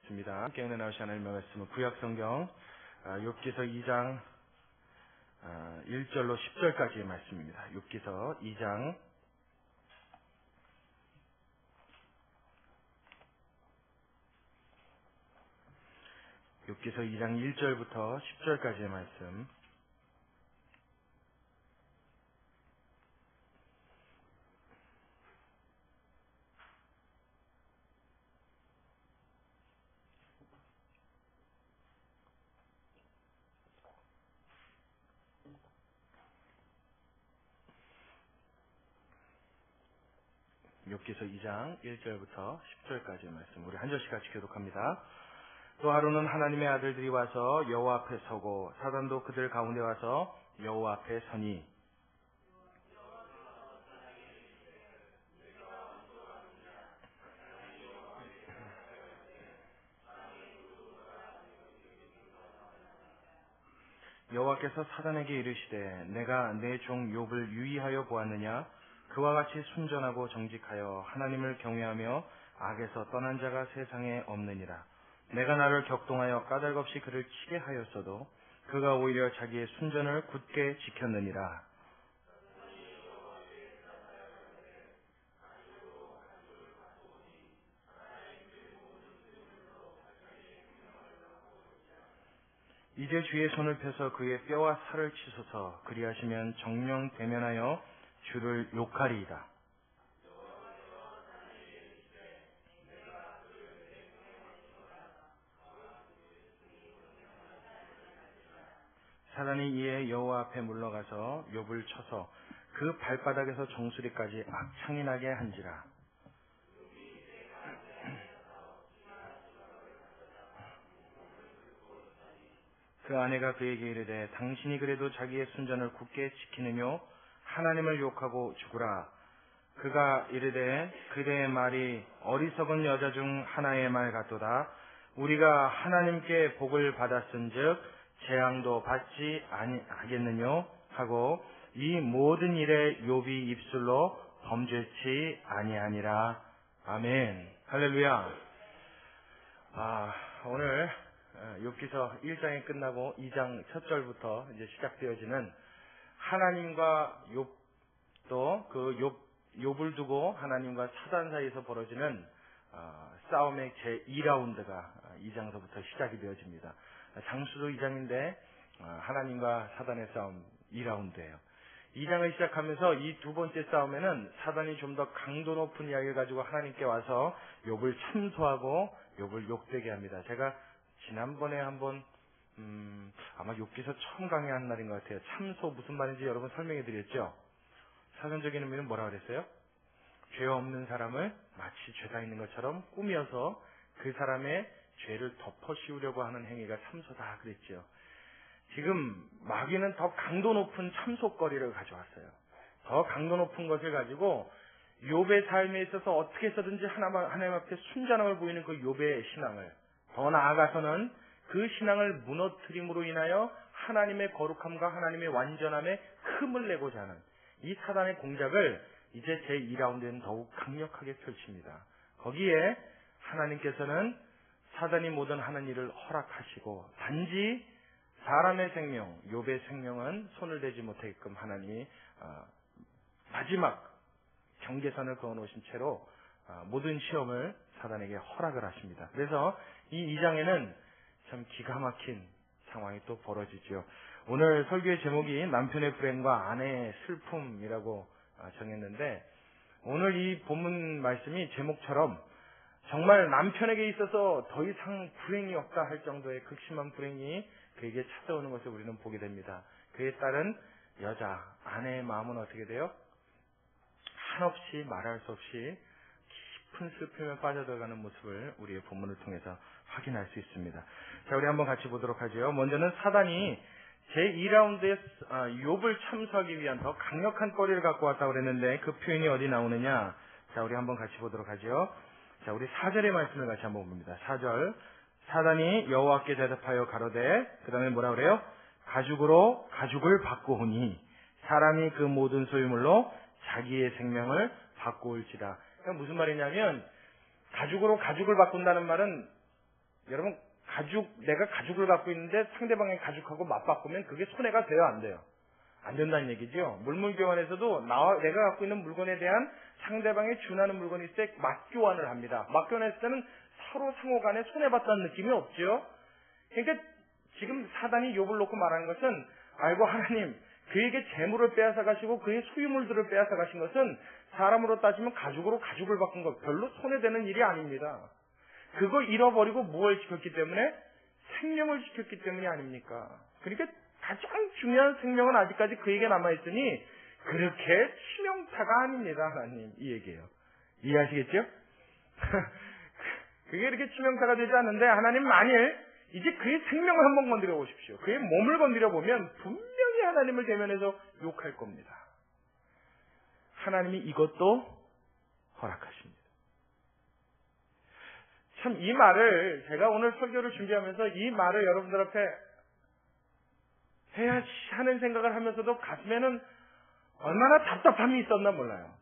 입니다. 함께 은혜 나오시 하나님의 말씀은 구약성경 욥기서 2장 1절로 10절까지의 말씀입니다. 욥기서 2장 1절부터 10절까지의 말씀. 욥기서 2장 1절부터 10절까지의 말씀. 우리 한 절씩 같이 교독합니다. 또 하루는 하나님의 아들들이 와서 여호와 앞에 서고 사단도 그들 가운데 와서 여호와 앞에 서니 여호와께서 사단에게 이르시되 내가 내 종 욥을 유의하여 보았느냐. 그와 같이 순전하고 정직하여 하나님을 경외하며 악에서 떠난 자가 세상에 없느니라. 내가 나를 격동하여 까닭없이 그를 치게 하였어도 그가 오히려 자기의 순전을 굳게 지켰느니라. 이제 주의 손을 펴서 그의 뼈와 살을 치소서. 그리하시면 정령 대면하여 주를 욕하리이다. 사단이 이에 여호와 앞에 물러가서 욥을 쳐서 그 발바닥에서 정수리까지 악창이 나게 한지라. 그 아내가 그에게 이르되 당신이 그래도 자기의 순전을 굳게 지키느뇨 하나님을 욕하고 죽으라. 그가 이르되 그대의 말이 어리석은 여자 중 하나의 말 같도다. 우리가 하나님께 복을 받았은즉 재앙도 받지 아니하겠느뇨 하고 이 모든 일에 욥이 입술로 범죄치 아니하니라. 아멘. 할렐루야. 오늘 욥기서 1장이 끝나고 2장 첫 절부터 이제 시작되어지는 하나님과 욥도 그 욥을 두고 하나님과 사단 사이에서 벌어지는 싸움의 제2라운드가 2장서부터 시작이 되어집니다. 장수도 2장인데 하나님과 사단의 싸움 2라운드예요. 2장을 시작하면서 이 두 번째 싸움에는 사단이 좀 더 강도 높은 이야기를 가지고 하나님께 와서 욥을 참소하고 욥을 욕되게 합니다. 제가 지난번에 한번 아마 욥기서 처음 강의한 날인 것 같아요. 참소 무슨 말인지 여러분 설명해 드렸죠? 사전적인 의미는 뭐라 그랬어요? 죄 없는 사람을 마치 죄가 있는 것처럼 꾸며서 그 사람의 죄를 덮어씌우려고 하는 행위가 참소다 그랬죠. 지금 마귀는 더 강도 높은 참소거리를 가져왔어요. 더 강도 높은 것을 가지고 욥의 삶에 있어서 어떻게 해서든지 하나님 앞에 순전함을 보이는 그 욥의 신앙을, 더 나아가서는 그 신앙을 무너뜨림으로 인하여 하나님의 거룩함과 하나님의 완전함에 흠을 내고자 하는 이 사단의 공작을 이제 제2라운드에는 더욱 강력하게 펼칩니다. 거기에 하나님께서는 사단이 모든 하는 일을 허락하시고 단지 사람의 생명, 욥의 생명은 손을 대지 못하게끔 하나님이 마지막 경계선을 그어놓으신 채로 모든 시험을 사단에게 허락을 하십니다. 그래서 이 2장에는 참 기가 막힌 상황이 또 벌어지죠. 오늘 설교의 제목이 남편의 불행과 아내의 슬픔이라고 정했는데, 오늘 이 본문 말씀이 제목처럼 정말 남편에게 있어서 더 이상 불행이 없다 할 정도의 극심한 불행이 그에게 찾아오는 것을 우리는 보게 됩니다. 그에 따른 여자, 아내의 마음은 어떻게 돼요? 한없이 말할 수 없이 깊은 슬픔에 빠져들어가는 모습을 우리의 본문을 통해서 확인할 수 있습니다. 자, 우리 한번 같이 보도록 하죠. 먼저는 사단이 제2라운드에 욥을 참수하기 위한 더 강력한 거리를 갖고 왔다고 그랬는데 그 표현이 어디 나오느냐? 자, 우리 한번 같이 보도록 하죠. 자, 우리 4절의 말씀을 같이 한번 봅니다. 4절. 사단이 여호와께 대답하여 가로되, 그 다음에 뭐라 그래요? 가죽으로 가죽을 바꾸오니 사람이 그 모든 소유물로 자기의 생명을 바꾸올지라. 그러니까 무슨 말이냐면 가죽으로 가죽을 바꾼다는 말은 여러분, 내가 가죽을 갖고 있는데 상대방의 가죽하고 맞바꾸면 그게 손해가 돼요, 안 돼요? 안 된다는 얘기죠. 물물교환에서도 내가 갖고 있는 물건에 대한 상대방에 준하는 물건이 있을 때 맞교환을 합니다. 맞교환했을 때는 서로 상호 간에 손해봤다는 느낌이 없죠. 그러니까 지금 사단이 욥을 놓고 말하는 것은, 아이고 하나님, 그에게 재물을 빼앗아 가시고 그의 소유물들을 빼앗아 가신 것은 사람으로 따지면 가죽으로 가죽을 바꾼 것, 별로 손해되는 일이 아닙니다. 그거 잃어버리고 무엇을 지켰기 때문에? 생명을 지켰기 때문이 아닙니까? 그러니까 가장 중요한 생명은 아직까지 그에게 남아있으니 그렇게 치명타가 아닙니다, 하나님. 이 얘기예요. 이해하시겠죠? 그게 이렇게 치명타가 되지 않는데, 하나님 만일 이제 그의 생명을 한번 건드려 보십시오. 그의 몸을 건드려 보면 분명히 하나님을 대면해서 욕할 겁니다. 하나님이 이것도 허락하십니다. 참, 이 말을 제가 오늘 설교를 준비하면서 이 말을 여러분들 앞에 해야 하는 생각을 하면서도 가슴에는 얼마나 답답함이 있었나 몰라요.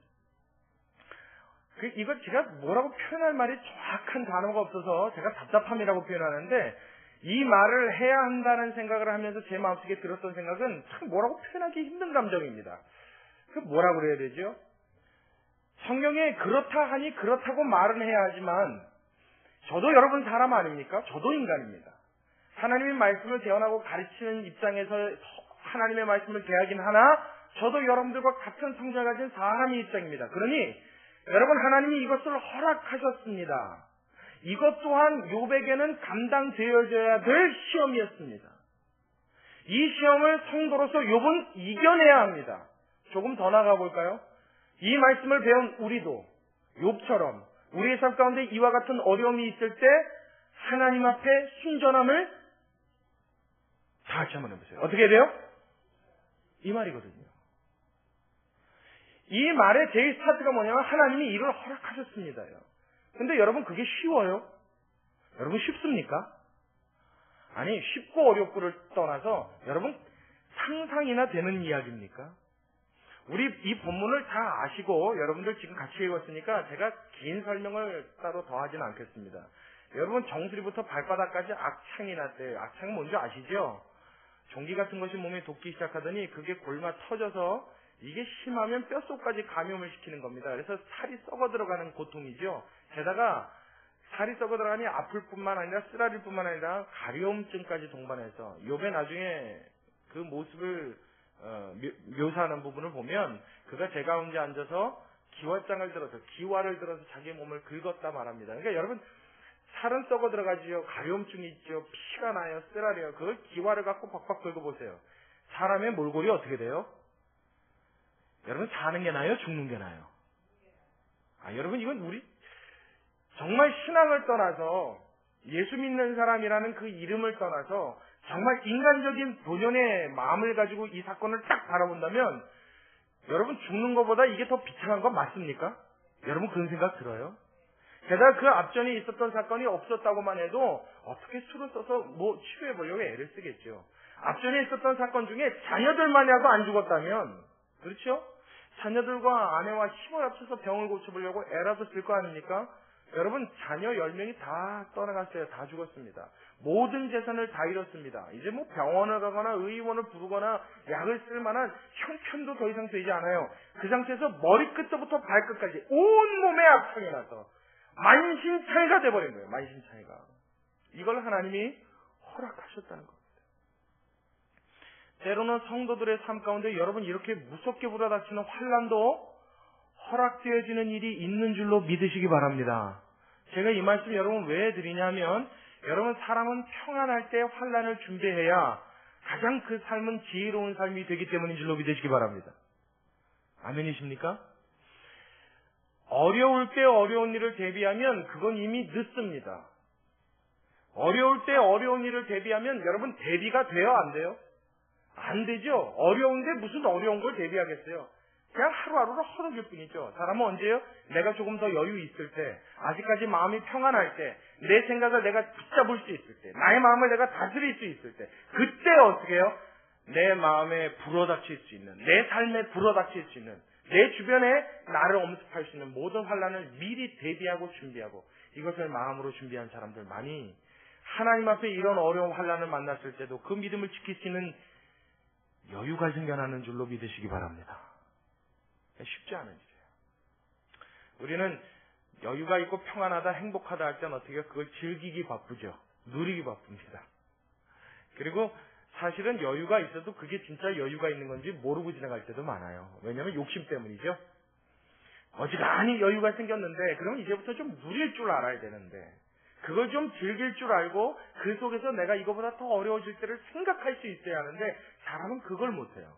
이거 제가 뭐라고 표현할 말이 정확한 단어가 없어서 제가 답답함이라고 표현하는데, 이 말을 해야 한다는 생각을 하면서 제 마음속에 들었던 생각은 참 뭐라고 표현하기 힘든 감정입니다. 그 뭐라고 그래야 되죠? 성경에 그렇다 하니 그렇다고 말은 해야 하지만, 저도 여러분 사람 아닙니까? 저도 인간입니다. 하나님의 말씀을 재현하고 가르치는 입장에서 하나님의 말씀을 대하긴 하나, 저도 여러분들과 같은 성장을 가진 사람의 입장입니다. 그러니 여러분, 하나님이 이것을 허락하셨습니다. 이것 또한 욥에게는 감당되어져야 될 시험이었습니다. 이 시험을 성도로서 욥은 이겨내야 합니다. 조금 더 나가 볼까요? 이 말씀을 배운 우리도 욥처럼 우리의 삶 가운데 이와 같은 어려움이 있을 때 하나님 앞에 순전함을 다 같이 한번 해보세요. 어떻게 돼요? 이 말이거든요. 이 말의 제일 스타트가 뭐냐면 하나님이 이를 허락하셨습니다요. 근데 여러분, 그게 쉬워요? 여러분, 쉽습니까? 아니, 쉽고 어렵고를 떠나서 여러분, 상상이나 되는 이야기입니까? 우리 이 본문을 다 아시고 여러분들 지금 같이 읽었으니까 제가 긴 설명을 따로 더 하지는 않겠습니다. 여러분, 정수리부터 발바닥까지 악창이 났대요. 악창은 뭔지 아시죠? 종기 같은 것이 몸에 돋기 시작하더니 그게 골마 터져서 이게 심하면 뼛속까지 감염을 시키는 겁니다. 그래서 살이 썩어 들어가는 고통이죠. 게다가 살이 썩어 들어가니 아플 뿐만 아니라 쓰라릴 뿐만 아니라 가려움증까지 동반해서, 욥의 나중에 그 모습을 묘사하는 부분을 보면 그가 제 가운데 앉아서 기와를 들어서 자기 몸을 긁었다 말합니다. 그러니까 여러분, 살은 썩어 들어가지요. 가려움증이 있죠. 피가 나요. 쓰라려요. 그걸 기와를 갖고 박박 긁어보세요. 사람의 몰골이 어떻게 돼요? 여러분, 사는 게 나아요? 죽는 게 나아요? 여러분, 이건 우리 정말 신앙을 떠나서 예수 믿는 사람이라는 그 이름을 떠나서 정말 인간적인 본연의 마음을 가지고 이 사건을 딱 바라본다면 여러분, 죽는 것보다 이게 더 비참한 건 맞습니까? 여러분, 그런 생각 들어요? 게다가 그 앞전에 있었던 사건이 없었다고만 해도 어떻게 수를 써서 치료해 보려고 애를 쓰겠죠. 앞전에 있었던 사건 중에 자녀들만이라도 안 죽었다면, 그렇죠? 자녀들과 아내와 힘을 합쳐서 병을 고쳐보려고 애라도 쓸 거 아닙니까? 여러분, 자녀 10명이 다 떠나갔어요. 다 죽었습니다. 모든 재산을 다 잃었습니다. 이제 병원을 가거나 의원을 부르거나 약을 쓸 만한 형편도 더 이상 되지 않아요. 그 상태에서 머리끝부터 발끝까지 온 몸에 악창이 나서 만신창이가 돼버린 거예요. 만신창이가. 이걸 하나님이 허락하셨다는 겁니다. 때로는 성도들의 삶 가운데 여러분, 이렇게 무섭게 불어닥치는 환난도 허락되어지는 일이 있는 줄로 믿으시기 바랍니다. 제가 이 말씀 여러분 왜 드리냐면, 여러분, 사람은 평안할 때 환난을 준비해야 가장 그 삶은 지혜로운 삶이 되기 때문인 줄로 믿으시기 바랍니다. 아멘이십니까? 어려울 때 어려운 일을 대비하면 그건 이미 늦습니다. 어려울 때 어려운 일을 대비하면 여러분, 대비가 돼요? 안 돼요? 안 되죠. 어려운데 무슨 어려운 걸 대비하겠어요? 그냥 하루하루를 허덕일 뿐이죠. 사람은 언제요? 내가 조금 더 여유 있을 때, 아직까지 마음이 평안할 때, 내 생각을 내가 붙잡을 수 있을 때, 나의 마음을 내가 다스릴 수 있을 때, 그때 어떻게 해요? 내 마음에 불어닥칠 수 있는, 내 삶에 불어닥칠 수 있는, 내 주변에 나를 엄습할 수 있는 모든 환난을 미리 대비하고 준비하고, 이것을 마음으로 준비한 사람들 많이 하나님 앞에 이런 어려운 환난을 만났을 때도 그 믿음을 지킬 수 있는 여유가 생겨나는 줄로 믿으시기 바랍니다. 쉽지 않은 일이에요. 우리는 여유가 있고 평안하다, 행복하다 할 때는 어떻게 해요? 그걸 즐기기 바쁘죠. 누리기 바쁩니다. 그리고 사실은 여유가 있어도 그게 진짜 여유가 있는 건지 모르고 지나갈 때도 많아요. 왜냐하면 욕심 때문이죠. 어지간히 여유가 생겼는데 그럼 이제부터 좀 누릴 줄 알아야 되는데 그걸 좀 즐길 줄 알고 그 속에서 내가 이거보다 더 어려워질 때를 생각할 수 있어야 하는데 사람은 그걸 못해요.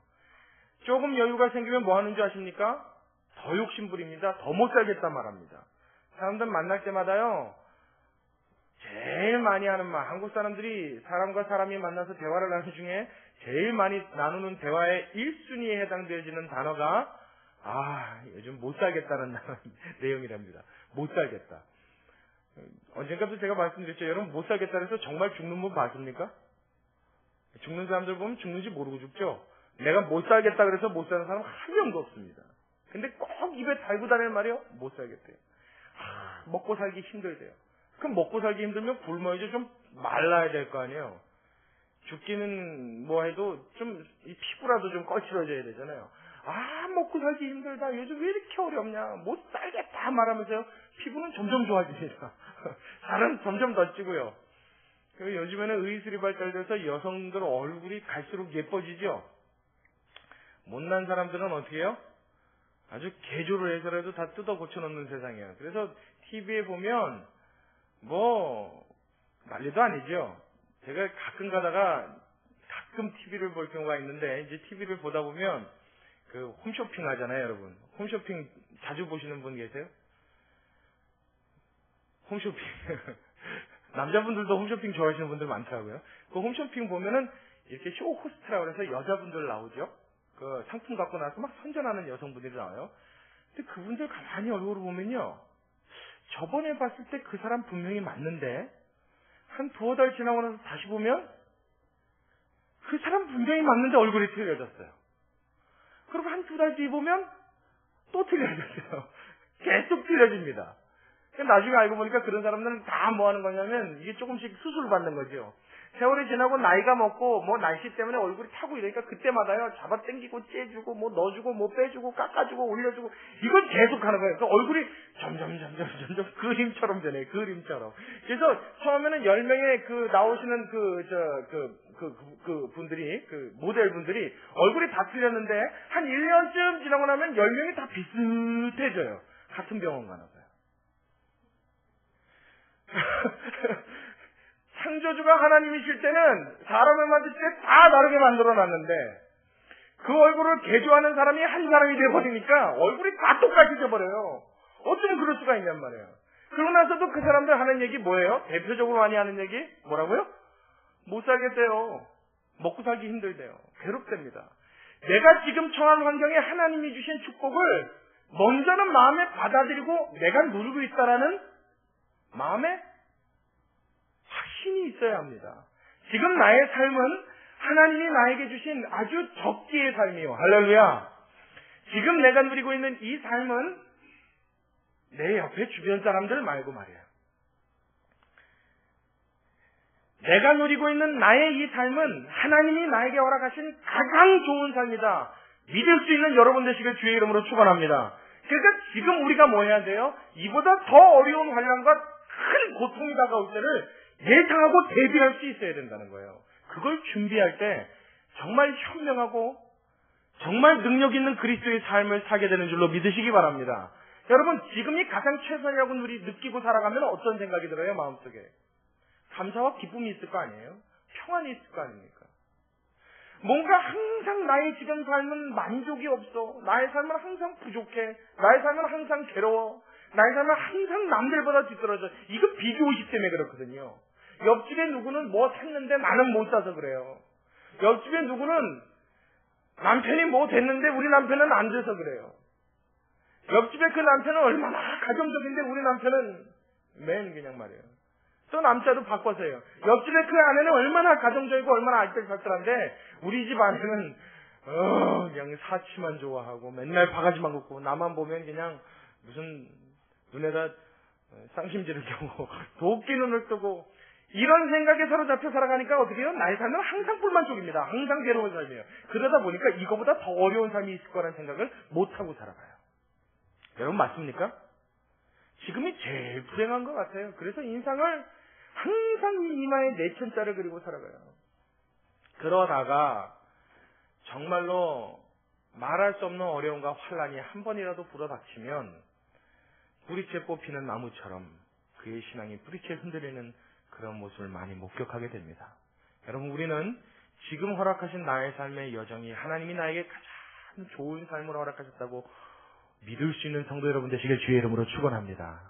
조금 여유가 생기면 뭐 하는 줄 아십니까? 더 욕심부립니다. 더 못 살겠다 말합니다. 사람들 만날 때마다요. 제일 많이 하는 말, 한국 사람들이 사람과 사람이 만나서 대화를 하는 중에 제일 많이 나누는 대화의 1순위에 해당되어지는 단어가 요즘 못 살겠다는 내용이랍니다. 못 살겠다. 언젠가도 제가 말씀드렸죠. 여러분 못 살겠다 해서 정말 죽는 분 봤습니까? 죽는 사람들 보면 죽는지 모르고 죽죠. 내가 못 살겠다 그래서 못 사는 사람 한 명도 없습니다. 근데 꼭 입에 달고 다니는 말이요. 못 살겠대요. 먹고 살기 힘들대요. 그럼 먹고 살기 힘들면 굶어야지 좀 말라야 될 거 아니에요. 죽기는 뭐 해도 좀 이 피부라도 좀 거칠어져야 되잖아요. 먹고 살기 힘들다. 요즘 왜 이렇게 어렵냐. 못 살겠다 말하면서요. 피부는 점점 좋아집니다. 살은 점점 더 찌고요. 그리고 요즘에는 의술이 발달돼서 여성들 얼굴이 갈수록 예뻐지죠. 못난 사람들은 어떻게 해요? 아주 개조를 해서라도 다 뜯어 고쳐놓는 세상이에요. 그래서 TV에 보면 난리도 아니죠. 제가 가끔 가다가 가끔 TV를 볼 경우가 있는데 이제 TV를 보다 보면 그 홈쇼핑 하잖아요, 여러분. 홈쇼핑 자주 보시는 분 계세요? 홈쇼핑. 남자분들도 홈쇼핑 좋아하시는 분들 많더라고요. 그 홈쇼핑 보면은 이렇게 쇼호스트라고 해서 여자분들 나오죠. 그 상품 갖고 나서 막 선전하는 여성분들이 나와요. 근데 그분들 가만히 얼굴을 보면요. 저번에 봤을 때 그 사람 분명히 맞는데 한 두어 달 지나고 나서 다시 보면 그 사람 분명히 맞는데 얼굴이 틀려졌어요. 그리고 한 두 달 뒤에 보면 또 틀려졌어요. 계속 틀려집니다. 나중에 알고 보니까 그런 사람들은 다 뭐 하는 거냐면 이게 조금씩 수술 받는 거죠. 세월이 지나고 나이가 먹고 날씨 때문에 얼굴이 타고 이러니까 그때마다요 잡아 당기고 째주고 넣어주고 빼주고 깎아주고 올려주고 이걸 계속 하는 거예요. 그래서 얼굴이 점점 그림처럼 되네. 그림처럼. 그래서 처음에는 10명의 그 나오시는 분들이 모델분들이 얼굴이 다 틀렸는데 한 1년쯤 지나고 나면 10명이 다 비슷해져요. 같은 병원 가나 봐요. 창조주가 하나님이실 때는 사람을 만들 때 다 다르게 만들어놨는데 그 얼굴을 개조하는 사람이 한 사람이 돼버리니까 얼굴이 다 똑같아져 버려요. 어쩌면 그럴 수가 있냔 말이에요. 그러고 나서도 그 사람들 하는 얘기 뭐예요? 대표적으로 많이 하는 얘기 뭐라고요? 못 살겠대요. 먹고 살기 힘들대요. 괴롭답니다. 내가 지금 처한 환경에 하나님이 주신 축복을 먼저는 마음에 받아들이고 내가 누리고 있다라는 마음에 확신이 있어야 합니다. 지금 나의 삶은 하나님이 나에게 주신 아주 적기의 삶이요. 할렐루야. 지금 내가 누리고 있는 이 삶은 내 옆에 주변 사람들 말고 말이야. 내가 누리고 있는 나의 이 삶은 하나님이 나에게 허락하신 가장 좋은 삶이다. 믿을 수 있는 여러분 되시길 주의 이름으로 축원합니다. 그러니까 지금 우리가 뭐 해야 돼요? 이보다 더 어려운 환난과 큰 고통이 다가올 때를 예상하고 대비할 수 있어야 된다는 거예요. 그걸 준비할 때 정말 현명하고 정말 능력 있는 그리스도의 삶을 살게 되는 줄로 믿으시기 바랍니다. 여러분 지금이 가장 최선이라고 느끼고 살아가면 어떤 생각이 들어요? 마음속에 감사와 기쁨이 있을 거 아니에요? 평안이 있을 거 아닙니까? 뭔가 항상 나의 지금 삶은 만족이 없어. 나의 삶은 항상 부족해. 나의 삶은 항상 괴로워. 나의 삶은 항상 남들보다 뒤떨어져. 이거 비교의식 때문에 그렇거든요. 옆집에 누구는 뭐 샀는데 나는 못 사서 그래요. 옆집에 누구는 남편이 뭐 됐는데 우리 남편은 안 돼서 그래요. 옆집에 그 남편은 얼마나 가정적인데 우리 남편은 맨 그냥 말이에요. 또 남자도 바꿔서 해요. 옆집에 그 아내는 얼마나 가정적이고 얼마나 알뜰살뜰한데 우리 집 아내는 그냥 사치만 좋아하고 맨날 바가지만 걷고 나만 보면 그냥 무슨 눈에다 쌍심지를 켜고 도끼 눈을 뜨고 이런 생각에 사로잡혀 살아가니까 어떻게 해요? 나의 삶은 항상 불만족입니다. 항상 괴로운 삶이에요. 그러다 보니까 이거보다 더 어려운 삶이 있을 거라는 생각을 못하고 살아가요. 여러분 맞습니까? 지금이 제일 불행한 것 같아요. 그래서 인상을 항상 이 이마에 내천자를 그리고 살아가요. 그러다가 정말로 말할 수 없는 어려움과 환란이 한 번이라도 불어닥치면 뿌리째 뽑히는 나무처럼 그의 신앙이 뿌리째 흔들리는 그런 모습을 많이 목격하게 됩니다. 여러분 우리는 지금 허락하신 나의 삶의 여정이 하나님이 나에게 가장 좋은 삶을 허락하셨다고 믿을 수 있는 성도 여러분 되시길 주의 이름으로 축원합니다.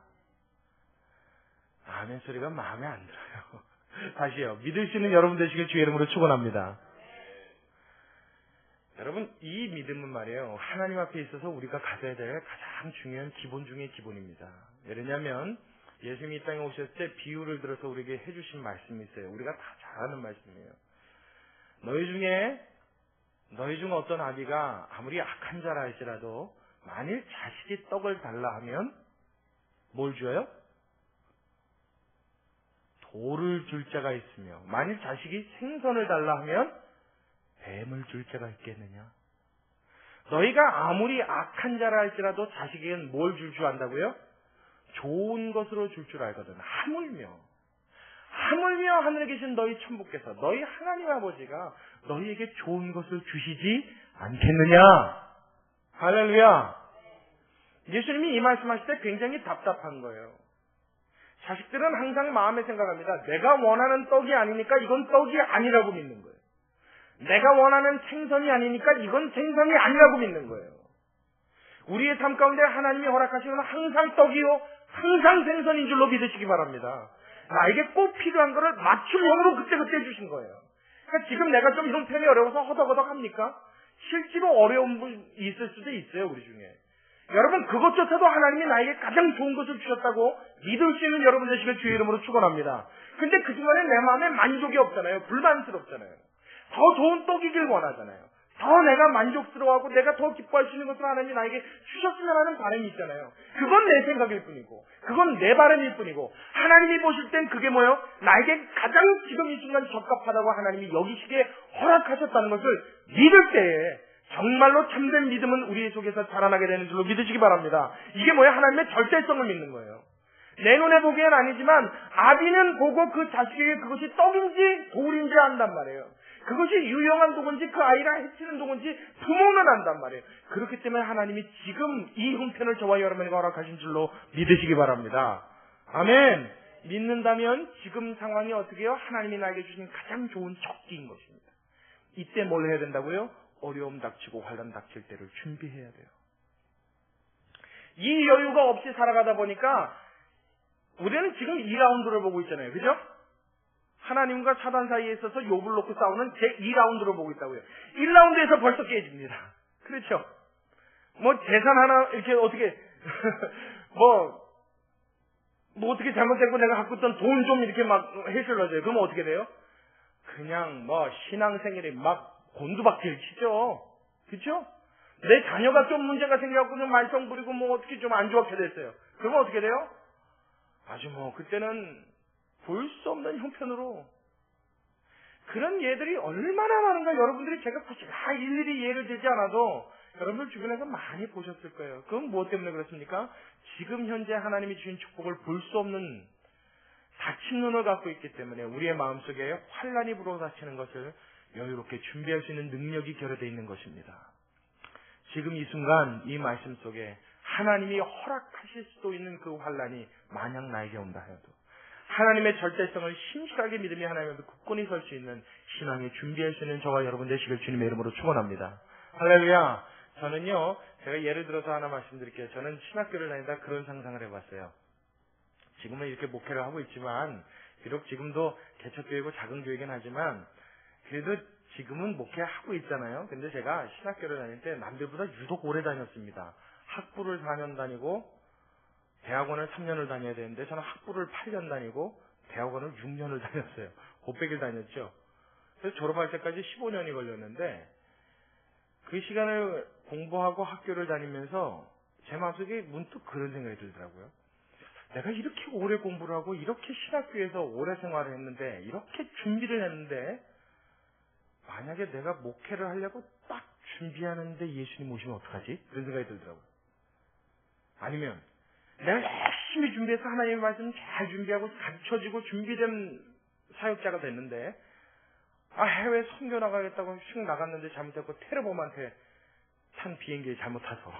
아멘 소리가 마음에 안 들어요. 다시요. 믿을 수 있는 여러분 되시길 주의 이름으로 축원합니다. 여러분 이 믿음은 말이에요. 하나님 앞에 있어서 우리가 가져야 될 가장 중요한 기본 중의 기본입니다. 왜냐하면 예수님이 이 땅에 오셨을 때 비유를 들어서 우리에게 해주신 말씀이 있어요. 우리가 다 잘 아는 말씀이에요. 너희 중 어떤 아비가 아무리 악한 자라 할지라도 만일 자식이 떡을 달라 하면 뭘 줘요? 돌을 줄 자가 있으며 만일 자식이 생선을 달라 하면 뱀을 줄 자가 있겠느냐? 너희가 아무리 악한 자라 할지라도 자식에게는 뭘 줄 줄 안다고요? 좋은 것으로 줄 줄 알거든. 하물며 하늘에 계신 너희 천부께서 너희 하나님 아버지가 너희에게 좋은 것을 주시지 않겠느냐? 할렐루야. 예수님이 이 말씀하실 때 굉장히 답답한 거예요. 자식들은 항상 마음에 생각합니다. 내가 원하는 떡이 아니니까 이건 떡이 아니라고 믿는 거예요. 내가 원하는 생선이 아니니까 이건 생선이 아니라고 믿는 거예요. 우리의 삶 가운데 하나님이 허락하시는 항상 떡이요 항상 생선인 줄로 믿으시기 바랍니다. 나에게 꼭 필요한 거를 맞춤형으로 그때그때 해주신 거예요. 그러니까 지금 내가 좀 형편이 어려워서 허덕허덕합니까? 실제로 어려운 분이 있을 수도 있어요. 우리 중에. 여러분 그것조차도 하나님이 나에게 가장 좋은 것을 주셨다고 믿을 수 있는 여러분 되시길 주의 이름으로 축원합니다. 근데 그 순간에 내 마음에 만족이 없잖아요. 불만스럽잖아요. 더 좋은 떡이길 원하잖아요. 더 내가 만족스러워하고 내가 더 기뻐할 수 있는 것을 하나님이 나에게 주셨으면 하는 바람이 있잖아요. 그건 내 생각일 뿐이고 그건 내 바람일 뿐이고 하나님이 보실 땐 그게 뭐예요? 나에게 가장 지금 이 순간 적합하다고 하나님이 여기시기에 허락하셨다는 것을 믿을 때에 정말로 참된 믿음은 우리 속에서 자라나게 되는 줄로 믿으시기 바랍니다. 이게 뭐예요? 하나님의 절대성을 믿는 거예요. 내 눈에 보기엔 아니지만 아비는 보고 그 자식에게 그것이 떡인지 돌인지 안단 말이에요. 그것이 유용한 도구인지 그 아이가 해치는 도구인지 부모는 안단 말이에요. 그렇기 때문에 하나님이 지금 이 형편을 저와 여러분에게 허락하신 줄로 믿으시기 바랍니다. 아멘. 믿는다면 지금 상황이 어떻게 해요? 하나님이 나에게 주신 가장 좋은 적기인 것입니다. 이때 뭘 해야 된다고요? 어려움 닥치고 환난 닥칠 때를 준비해야 돼요. 이 여유가 없이 살아가다 보니까 우리는 지금 2라운드를 보고 있잖아요. 그죠? 하나님과 사단 사이에 있어서 욥을 놓고 싸우는 제2라운드를 보고 있다고요. 1라운드에서 벌써 깨집니다. 그렇죠? 뭐 재산 하나 이렇게 어떻게 뭐 어떻게 잘못됐고 내가 갖고 있던 돈 좀 이렇게 막 해실러져요. 그러면 어떻게 돼요? 그냥 뭐 신앙생활이 막 곤두박질 치죠. 그렇죠? 내 자녀가 좀 문제가 생겨갖고 좀 말썽 부리고 뭐 어떻게 좀 안 좋게 됐어요. 그러면 어떻게 돼요? 아주 뭐 그때는 볼 수 없는 형편으로 그런 예들이 얼마나 많은가 여러분들이 제가 굳이 일일이 예를 들지 않아도 여러분들 주변에서 많이 보셨을 거예요. 그건 무엇 때문에 그렇습니까? 지금 현재 하나님이 주신 축복을 볼 수 없는 닫힌 눈을 갖고 있기 때문에 우리의 마음속에 환란이 불어닥치는 것을 여유롭게 준비할 수 있는 능력이 결여되어 있는 것입니다. 지금 이 순간 이 말씀 속에 하나님이 허락하실 수도 있는 그 환란이 만약 나에게 온다 해도 하나님의 절대성을 심실하게 믿으며 하나님 앞에 굳건히 설 수 있는 신앙에 준비할 수 있는 저와 여러분 되시길 주님의 이름으로 축원합니다. 할렐루야. 저는요, 제가 예를 들어서 하나 말씀드릴게요. 저는 신학교를 다니다 그런 상상을 해봤어요. 지금은 이렇게 목회를 하고 있지만 비록 지금도 개척교회고 작은 교회긴 하지만 그래도 지금은 목회하고 있잖아요. 근데 제가 신학교를 다닐 때 남들보다 유독 오래 다녔습니다. 학부를 4년 다니고 대학원을 3년을 다녀야 되는데 저는 학부를 8년 다니고 대학원을 6년을 다녔어요. 곱빼기를 다녔죠. 그래서 졸업할 때까지 15년이 걸렸는데 그 시간을 공부하고 학교를 다니면서 제 마음속에 문득 그런 생각이 들더라고요. 내가 이렇게 오래 공부를 하고 이렇게 신학교에서 오래 생활을 했는데 이렇게 준비를 했는데 만약에 내가 목회를 하려고 딱 준비하는데 예수님 오시면 어떡하지? 그런 생각이 들더라고요. 아니면 내가 열심히 준비해서 하나님의 말씀 잘 준비하고 가르쳐지고 준비된 사역자가 됐는데 해외 선교 나가겠다고 휙 나갔는데 잘못했고 테러범한테 탄 비행기에 잘못 타서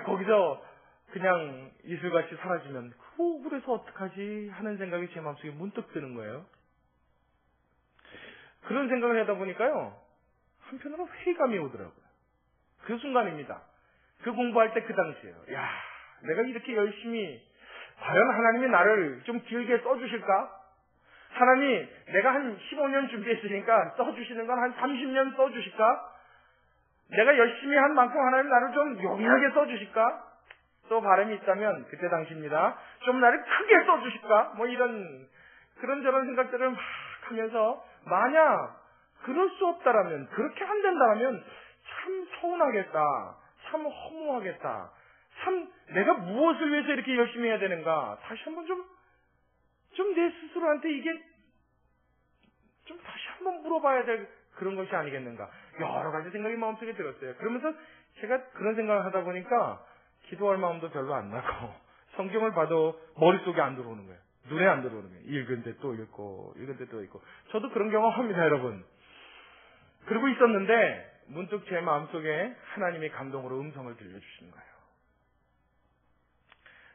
거기서 그냥 이슬같이 사라지면 그 억울해서 어떡하지 하는 생각이 제 마음속에 문득 드는 거예요. 그런 생각을 하다 보니까요, 한편으로 회의감이 오더라고요. 그 순간입니다. 그 공부할 때 그 당시에요. 야, 내가 이렇게 열심히 과연 하나님이 나를 좀 길게 써주실까? 하나님이 내가 한 15년 준비했으니까 써주시는 건 한 30년 써주실까? 내가 열심히 한 만큼 하나님 나를 좀 용이하게 써주실까? 또 바람이 있다면 그때 당시입니다. 좀 나를 크게 써주실까? 뭐 이런 그런저런 생각들을 막 하면서 만약 그럴 수 없다라면, 그렇게 안 된다라면 참 서운하겠다, 참 허무하겠다, 참 내가 무엇을 위해서 이렇게 열심히 해야 되는가, 다시 한번 좀 내 스스로한테 이게 좀 다시 한번 물어봐야 될 그런 것이 아니겠는가, 여러 가지 생각이 마음속에 들었어요. 그러면서 제가 그런 생각을 하다 보니까 기도할 마음도 별로 안 나고 성경을 봐도 머릿속에 안 들어오는 거예요. 눈에 안 들어오는 거예요. 읽은데 또 읽고 읽은데 또 읽고. 저도 그런 경험합니다, 여러분. 그러고 있었는데 문득 제 마음속에 하나님이 감동으로 음성을 들려주시는 거예요.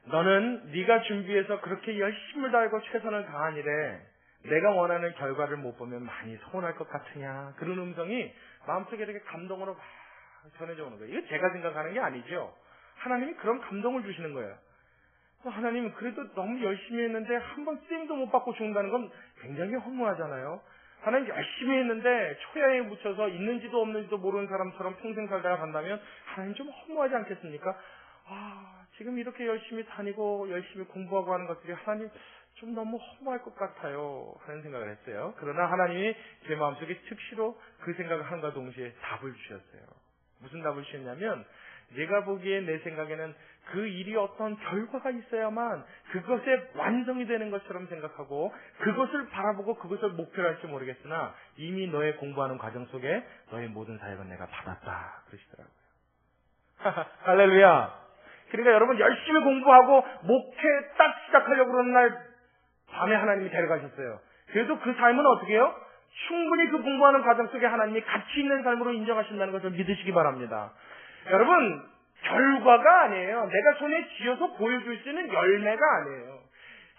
너는 네가 준비해서 그렇게 열심을 다하고 최선을 다한 일에 내가 원하는 결과를 못 보면 많이 서운할 것 같으냐. 그런 음성이 마음속에 이렇게 감동으로 막 전해져 오는 거예요. 이거 제가 생각하는 게 아니죠. 하나님이 그런 감동을 주시는 거예요. 하나님은 그래도 너무 열심히 했는데 한 번 쓰임도 못 받고 죽는다는 건 굉장히 허무하잖아요. 하나님 열심히 했는데 초야에 묻혀서 있는지도 없는지도 모르는 사람처럼 평생 살다가 간다면 하나님 좀 허무하지 않겠습니까? 지금 이렇게 열심히 다니고 열심히 공부하고 하는 것들이 하나님 좀 너무 허무할 것 같아요 하는 생각을 했어요. 그러나 하나님이 제 마음속에 즉시로 그 생각을 함과 동시에 답을 주셨어요. 무슨 답을 주셨냐면, 내가 보기에 내 생각에는 그 일이 어떤 결과가 있어야만 그것의 완성이 되는 것처럼 생각하고 그것을 바라보고 그것을 목표로 할지 모르겠으나 이미 너의 공부하는 과정 속에 너의 모든 사역은 내가 받았다 그러시더라고요. 할렐루야. 그러니까 여러분 열심히 공부하고 목회 딱 시작하려고 그러는 날 밤에 하나님이 데려가셨어요. 그래도 그 삶은 어떻게 해요? 충분히 그 공부하는 과정 속에 하나님이 가치 있는 삶으로 인정하신다는 것을 믿으시기 바랍니다. 여러분, 결과가 아니에요. 내가 손에 쥐어서 보여줄 수 있는 열매가 아니에요.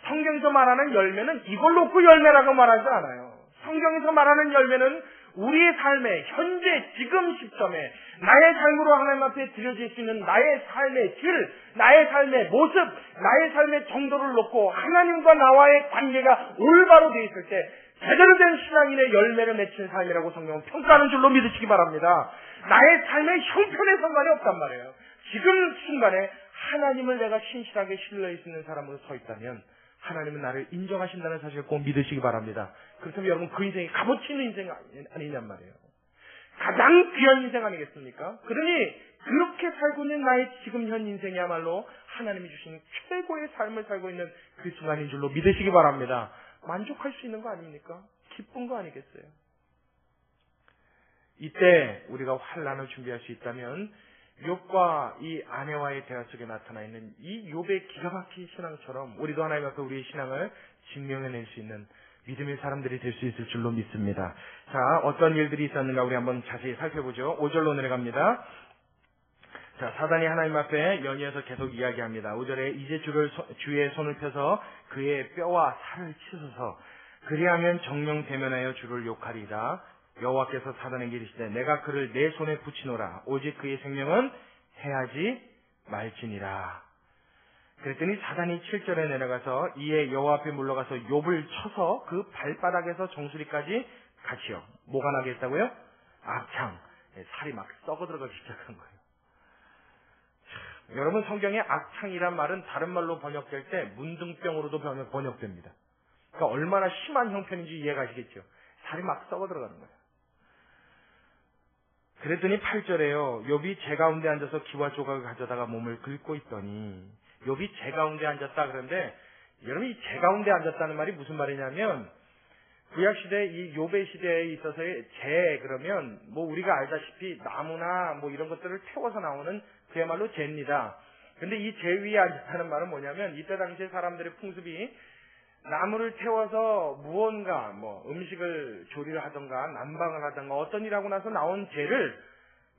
성경에서 말하는 열매는 이걸 놓고 열매라고 말하지 않아요. 성경에서 말하는 열매는 우리의 삶의 현재 지금 시점에 나의 삶으로 하나님 앞에 드려질 수 있는 나의 삶의 질, 나의 삶의 모습, 나의 삶의 정도를 놓고 하나님과 나와의 관계가 올바로 되어 있을 때 제대로 된 신앙인의 열매를 맺힌 삶이라고 성경은 평가하는 줄로 믿으시기 바랍니다. 나의 삶의 형편에 상관이 없단 말이에요. 지금 순간에 하나님을 내가 신실하게 신뢰할 수 있는 사람으로 서 있다면 하나님은 나를 인정하신다는 사실을 꼭 믿으시기 바랍니다. 그렇다면 여러분 그 인생이 값어치 있는 인생 아니냔 말이에요. 가장 귀한 인생 아니겠습니까? 그러니 그렇게 살고 있는 나의 지금 현 인생이야말로 하나님이 주신 최고의 삶을 살고 있는 그 순간인 줄로 믿으시기 바랍니다. 만족할 수 있는 거 아닙니까? 기쁜 거 아니겠어요? 이때 우리가 환난을 준비할 수 있다면 욥과 이 아내와의 대화 속에 나타나 있는 이 욥의 기가 막힌 신앙처럼 우리도 하나님 앞에 우리의 신앙을 증명해낼 수 있는 믿음의 사람들이 될 수 있을 줄로 믿습니다. 자, 어떤 일들이 있었는가 우리 한번 자세히 살펴보죠. 5절로 내려갑니다. 자, 사단이 하나님 앞에 연이어서 계속 이야기합니다. 5절에 이제 주의 손을 펴서 그의 뼈와 살을 치소서. 그리하면 정령 대면하여 주를 욕하리이다. 여호와께서 사단에게 이르시되 내가 그를 내 손에 붙이노라. 오직 그의 생명은 해하지 말지니라. 그랬더니 사단이 7절에 내려가서 이에 여호와 앞에 물러가서 욥을 쳐서 그 발바닥에서 정수리까지 같이요. 뭐가 나게 했다고요? 악창. 살이 막 썩어 들어가기 시작한 거예요. 여러분, 성경에 악창이란 말은 다른 말로 번역될 때 문둥병으로도 번역됩니다. 그러니까 얼마나 심한 형편인지 이해가시겠죠. 살이 막 썩어 들어가는 거예요. 그랬더니 8절에요. 욥이 제 가운데 앉아서 기와 조각을 가져다가 몸을 긁고 있더니 욥이 재 가운데 앉았다 그런데 여러분 이 재 가운데 앉았다는 말이 무슨 말이냐면 구약 시대 이 욥의 시대에 있어서의 재 그러면 뭐 우리가 알다시피 나무나 뭐 이런 것들을 태워서 나오는 그야말로 재입니다. 근데 이 재 위에 앉았다는 말은 뭐냐면 이때 당시에 사람들의 풍습이 나무를 태워서 무언가 뭐 음식을 조리를 하던가 난방을 하던가 어떤 일 하고 나서 나온 재를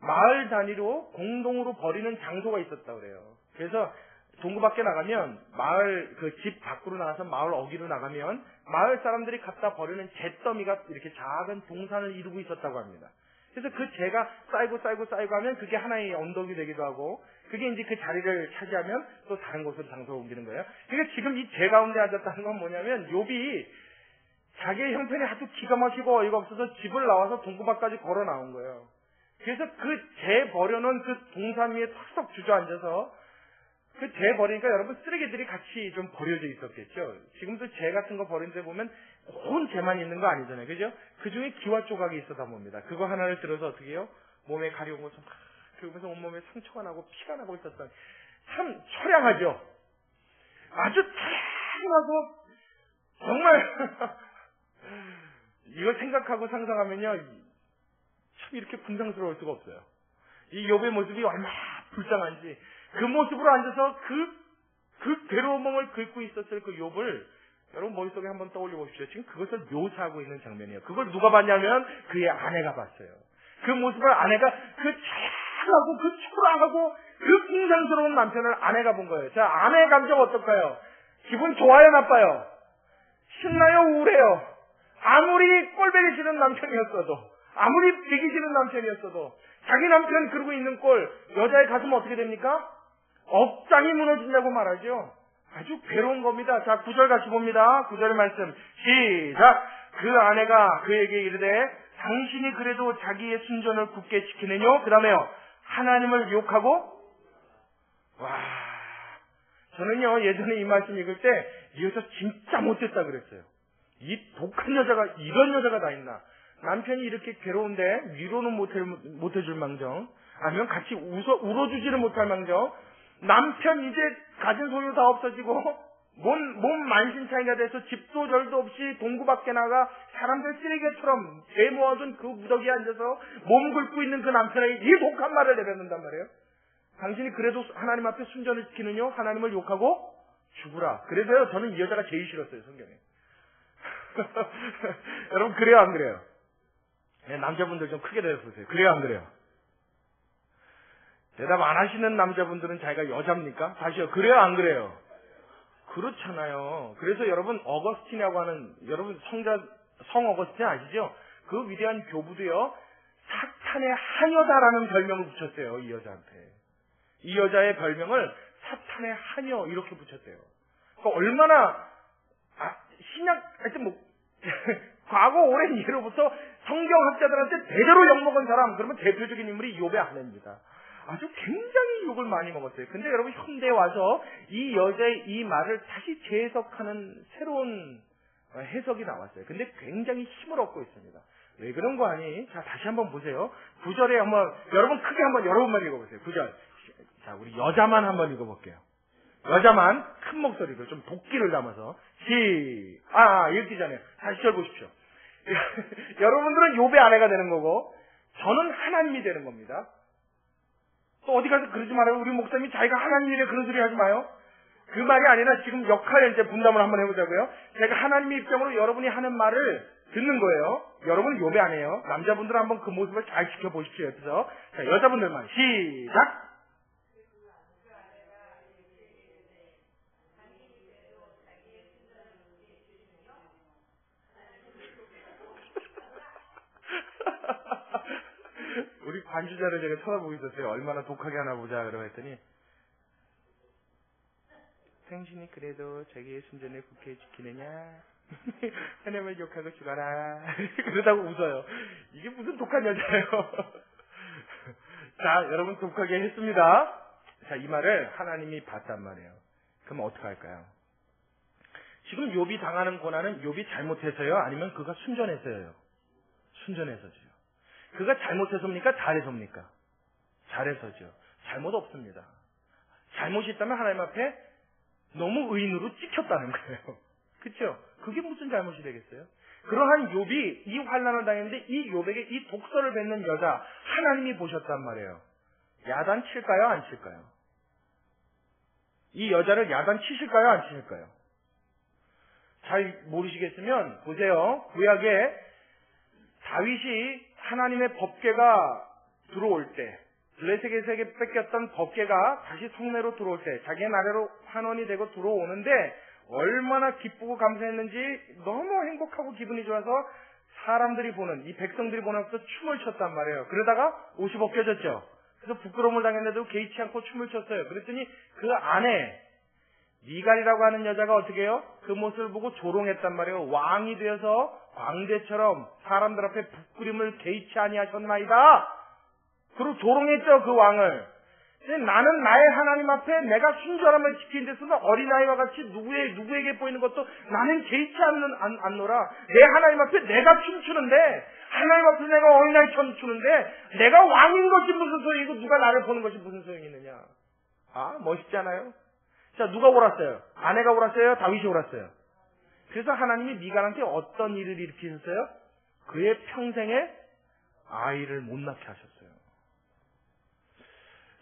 마을 단위로 공동으로 버리는 장소가 있었다 그래요. 그래서 동구 밖에 나가면 마을 그 집 밖으로 나가서 마을 어귀로 나가면 마을 사람들이 갖다 버리는 잿더미가 이렇게 작은 동산을 이루고 있었다고 합니다. 그래서 그 재가 쌓이고 하면 그게 하나의 언덕이 되기도 하고 그게 이제 그 자리를 차지하면 또 다른 곳으로 장소를 옮기는 거예요. 그러니까 지금 이 재 가운데 앉았다는 건 뭐냐면 욥이 자기의 형편이 하도 기가 막히고 어이가 없어서 집을 나와서 동구 밖까지 걸어 나온 거예요. 그래서 그 재 버려놓은 그 동산 위에 턱턱 주저앉아서 그 재 버리니까 여러분 쓰레기들이 같이 좀 버려져 있었겠죠. 지금도 재 같은 거 버린 데 보면 온 재만 있는 거 아니잖아요. 그죠? 그 중에 기와 조각이 있어다 봅니다. 그거 하나를 들어서 어떻게 해요? 몸에 가려오면서 막 그러면서 온몸에 상처가 나고 피가 나고 있었던 참 처량하죠. 아주 처량하고 정말 이걸 생각하고 상상하면요 참 이렇게 분상스러울 수가 없어요. 이 욥의 모습이 얼마나 불쌍한지 그 모습으로 앉아서 그 괴로운 몸을 긁고 있었을 그 욥을 여러분 머릿속에 한번 떠올려 보십시오. 지금 그것을 묘사하고 있는 장면이에요. 그걸 누가 봤냐면 그의 아내가 봤어요. 그 모습을 아내가 그 차하고 그 초라하고 그 풍상스러운 남편을 아내가 본 거예요. 자, 아내의 감정 어떨까요? 기분 좋아요, 나빠요? 신나요, 우울해요? 아무리 꼴배기 싫은 남편이었어도 아무리 되기 싫은 남편이었어도 자기 남편 그러고 있는 꼴 여자의 가슴은 어떻게 됩니까? 억장이 무너진다고 말하죠. 아주 괴로운 겁니다. 자, 9절 같이 봅니다. 9절의 말씀 시작. 그 아내가 그에게 이르되 당신이 그래도 자기의 순전을 굳게 지키느뇨? 그 다음에요. 하나님을 욕하고 와 저는요 예전에 이 말씀 읽을 때 이 여자 진짜 못됐다 그랬어요. 이 독한 여자가 이런 여자가 다 있나. 남편이 이렇게 괴로운데 위로는 못해줄 망정 아니면 같이 울어주지를 못할 망정 남편 이제 가진 소유 다 없어지고 몸 만신창이가 돼서 집도 절도 없이 동구 밖에 나가 사람들 쓰레기처럼 배 모아둔 그 무더기에 앉아서 몸 긁고 있는 그 남편에게 이 독한 말을 내뱉는단 말이에요. 당신이 그래도 하나님 앞에 순전을 지키느뇨? 하나님을 욕하고 죽으라. 그래서요 저는 이 여자가 제일 싫었어요 성경에. 여러분 그래요 안 그래요? 네, 남자분들 좀 크게 대답해보세요. 그래요 안 그래요? 대답 안 하시는 남자분들은 자기가 여자입니까? 다시요. 그래요 안 그래요? 그렇잖아요. 그래서 여러분 어거스틴이라고 하는 여러분 성 어거스틴 아시죠? 그 위대한 교부도요 사탄의 하녀다라는 별명을 붙였어요. 이 여자한테. 이 여자의 별명을 사탄의 하녀 이렇게 붙였대요. 그러니까 얼마나 신약 하여튼 뭐 과거 오랜 예로부터 성경학자들한테 대대로 욕먹은 사람 그러면 대표적인 인물이 욥의 아내입니다. 아주 굉장히 욕을 많이 먹었어요. 근데 여러분 현대에 와서 이 여자의 이 말을 다시 재해석하는 새로운 해석이 나왔어요. 근데 굉장히 힘을 얻고 있습니다. 왜 그런 거 아니? 자 다시 한번 보세요. 9절에 한번 여러분 크게 한번 여러 번만 읽어보세요. 9절. 자 우리 여자만 한번 읽어볼게요. 여자만 큰 목소리로 좀 도끼를 담아서 읽기 전에 다시 절 보십시오. 여러분들은 욥의 아내가 되는 거고 저는 하나님이 되는 겁니다. 또 어디 가서 그러지 말아요. 우리 목사님이 자기가 하나님이래 그런 소리 하지 마요. 그 말이 아니라 지금 역할 이제 분담을 한번 해보자고요. 제가 하나님의 입장으로 여러분이 하는 말을 듣는 거예요. 여러분은 욥의 아내예요. 남자분들은 한번 그 모습을 잘 지켜보십시오. 옆에서. 자, 여자분들만 시작. 우리 관주자를 제가 쳐다보고 있었어요. 얼마나 독하게 하나 보자 그러고 했더니 당신이 그래도 자기의 순전을 굳게 지키느냐? 하나님을 욕하고 죽어라. 그러다고 웃어요. 이게 무슨 독한 여자예요. 자, 여러분 독하게 했습니다. 자, 이 말을 하나님이 봤단 말이에요. 그럼 어떻게 할까요? 지금 욥이 당하는 고난은 욥이 잘못해서요? 아니면 그가 순전해서요? 순전해서죠. 그가 잘못해서입니까? 잘해서입니까? 잘해서죠. 잘못 없습니다. 잘못이 있다면 하나님 앞에 너무 의인으로 찍혔다는 거예요. 그렇죠? 그게 무슨 잘못이 되겠어요? 그러한 욥이 이 환난을 당했는데 이 욥에게 이 독서를 뱉는 여자 하나님이 보셨단 말이에요. 야단 칠까요? 안 칠까요? 이 여자를 야단 치실까요? 안 치실까요? 잘 모르시겠으면 보세요. 구약에 다윗이 하나님의 법궤가 들어올 때, 블레셋에게 뺏겼던 법궤가 다시 성내로 들어올 때, 자기의 나라로 환원이 되고 들어오는데 얼마나 기쁘고 감사했는지 너무 행복하고 기분이 좋아서 사람들이 보는, 이 백성들이 보는 앞에서 춤을 췄단 말이에요. 그러다가 옷이 벗겨졌죠. 그래서 부끄러움을 당했는데도 개의치 않고 춤을 췄어요. 그랬더니 그 안에 미갈이라고 하는 여자가 어떻게 해요? 그 모습을 보고 조롱했단 말이에요. 왕이 되어서 광대처럼 사람들 앞에 부끄림을 개의치 아니하셨나이다. 그리고 조롱했죠, 그 왕을. 근데 나는 나의 하나님 앞에 내가 순결함을 지키는 데서는 어린아이와 같이 누구에게 보이는 것도 나는 개의치 않노라. 내 하나님 앞에 내가 춤추는데, 하나님 앞에 내가 어린아이처럼 추는데, 내가 왕인 것이 무슨 소용이고 누가 나를 보는 것이 무슨 소용이 있느냐. 아, 멋있지 않아요? 자, 누가 옳았어요? 아내가 옳았어요? 다윗이 옳았어요? 그래서 하나님이 미갈한테 어떤 일을 일으키셨어요? 그의 평생에 아이를 못 낳게 하셨어요.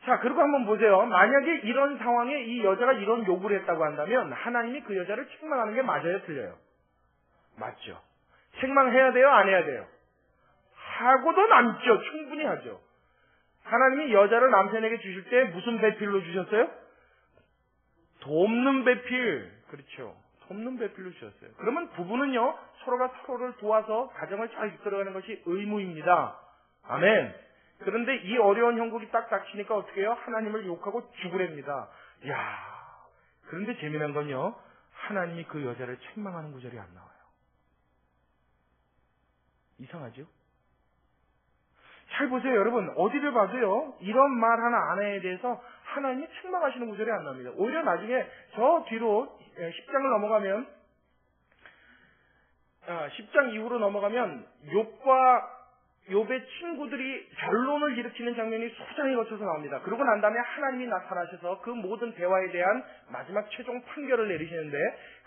자, 그리고 한번 보세요. 만약에 이런 상황에 이 여자가 이런 요구를 했다고 한다면 하나님이 그 여자를 책망하는 게 맞아요? 틀려요? 맞죠. 책망해야 돼요? 안 해야 돼요? 하고도 남죠. 충분히 하죠. 하나님이 여자를 남편에게 주실 때 무슨 배필로 주셨어요? 돕는 배필. 그렇죠. 돕는 배필로 주셨어요. 그러면 부부는요, 서로가 서로를 도와서 가정을 잘 이끌어가는 것이 의무입니다. 아멘. 그런데 이 어려운 형국이 딱 닥치니까 어떻게 해요? 하나님을 욕하고 죽으랍니다. 이야. 그런데 재미난 건요, 하나님이 그 여자를 책망하는 구절이 안 나와요. 이상하죠? 잘 보세요, 여러분. 어디를 봐도요, 이런 말 하나 아내에 대해서 하나님이 책망하시는 구절이 안 나옵니다. 오히려 나중에 저 뒤로 10장을 넘어가면, 10장 이후로 넘어가면 욥의 친구들이 변론을 일으키는 장면이 수장에 거쳐서 나옵니다. 그러고 난 다음에 하나님이 나타나셔서 그 모든 대화에 대한 마지막 최종 판결을 내리시는데,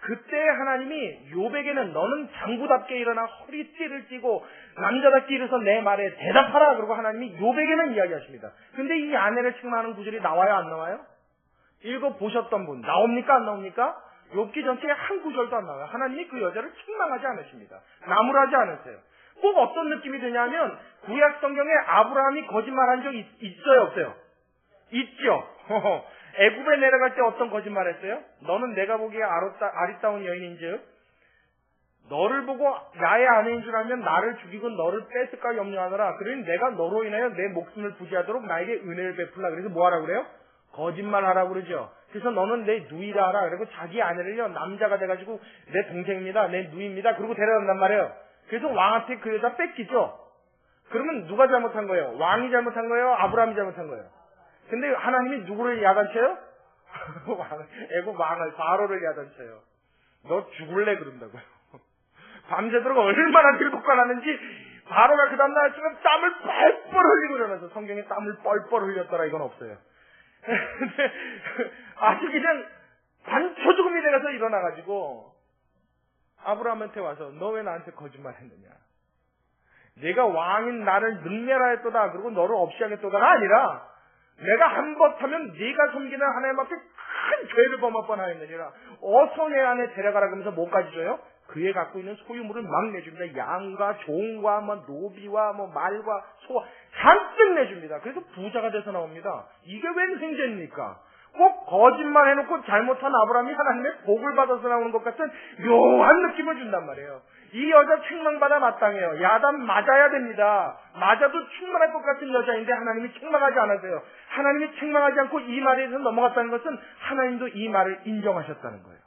그때 하나님이 욥에게는 너는 장구답게 일어나 허리띠를 띠고 남자답게 일어서 내 말에 대답하라. 그러고 하나님이 욥에게는 이야기하십니다. 근데 이 아내를 책망하는 구절이 나와요, 안 나와요? 읽어보셨던 분 나옵니까, 안 나옵니까? 욥기 전체에 한 구절도 안 나와요. 하나님이 그 여자를 책망하지 않으십니다. 나무라지 않으세요. 꼭 어떤 느낌이 드냐면, 구약 성경에 아브라함이 거짓말한 적 있어요, 없어요? 있죠. 애굽에 내려갈 때 어떤 거짓말 했어요? 너는 내가 보기에 아리따운 여인인즉 너를 보고 나의 아내인 줄 알면 나를 죽이고 너를 뺏을까 염려하노라. 그러니 내가 너로 인하여 내 목숨을 부지하도록 나에게 은혜를 베풀라. 그래서 뭐 하라고 그래요? 거짓말하라고 그러죠. 그래서 너는 내 누이라 하라. 그리고 자기 아내를요, 남자가 돼가지고 내 동생입니다, 내 누이입니다, 그러고 데려간단 말이에요. 그래서 왕한테 그 여자 뺏기죠. 그러면 누가 잘못한 거예요? 왕이 잘못한 거예요? 아브라함이 잘못한 거예요? 근데 하나님이 누구를 야단쳐요? 애굽 왕을, 바로를 야단쳐요. 너 죽을래? 그런다고요. 밤새도록 얼마나 들볶아놨는지 바로가 그 다음날 아침에 땀을 뻘뻘 흘리고 일어나서, 성경에 땀을 뻘뻘 흘렸더라 이건 없어요. 근데 아주 그냥 반초조금이 돼가서 일어나가지고 아브라함한테 와서 너 왜 나한테 거짓말했느냐? 내가 왕인 나를 능멸하 했도다. 그리고 너를 없이 하겠도다가 아니라 내가 한번하면 네가 섬기는 하나님 앞에 큰 죄를 범할 뻔하였느니라. 어서 내 안에 데려가라. 그러면서 뭐까지 줘요? 그에 갖고 있는 소유물을 막 내줍니다. 양과 종과 노비와 말과 소와 잔뜩 내줍니다. 그래서 부자가 돼서 나옵니다. 이게 웬 행제입니까? 꼭 거짓말 해놓고 잘못한 아브라함이 하나님의 복을 받아서 나오는 것 같은 묘한 느낌을 준단 말이에요. 이 여자 책망받아 마땅해요. 야단 맞아야 됩니다. 맞아도 충분할 것 같은 여자인데 하나님이 책망하지 않으세요. 하나님이 책망하지 않고 이 말에 대해서 넘어갔다는 것은 하나님도 이 말을 인정하셨다는 거예요.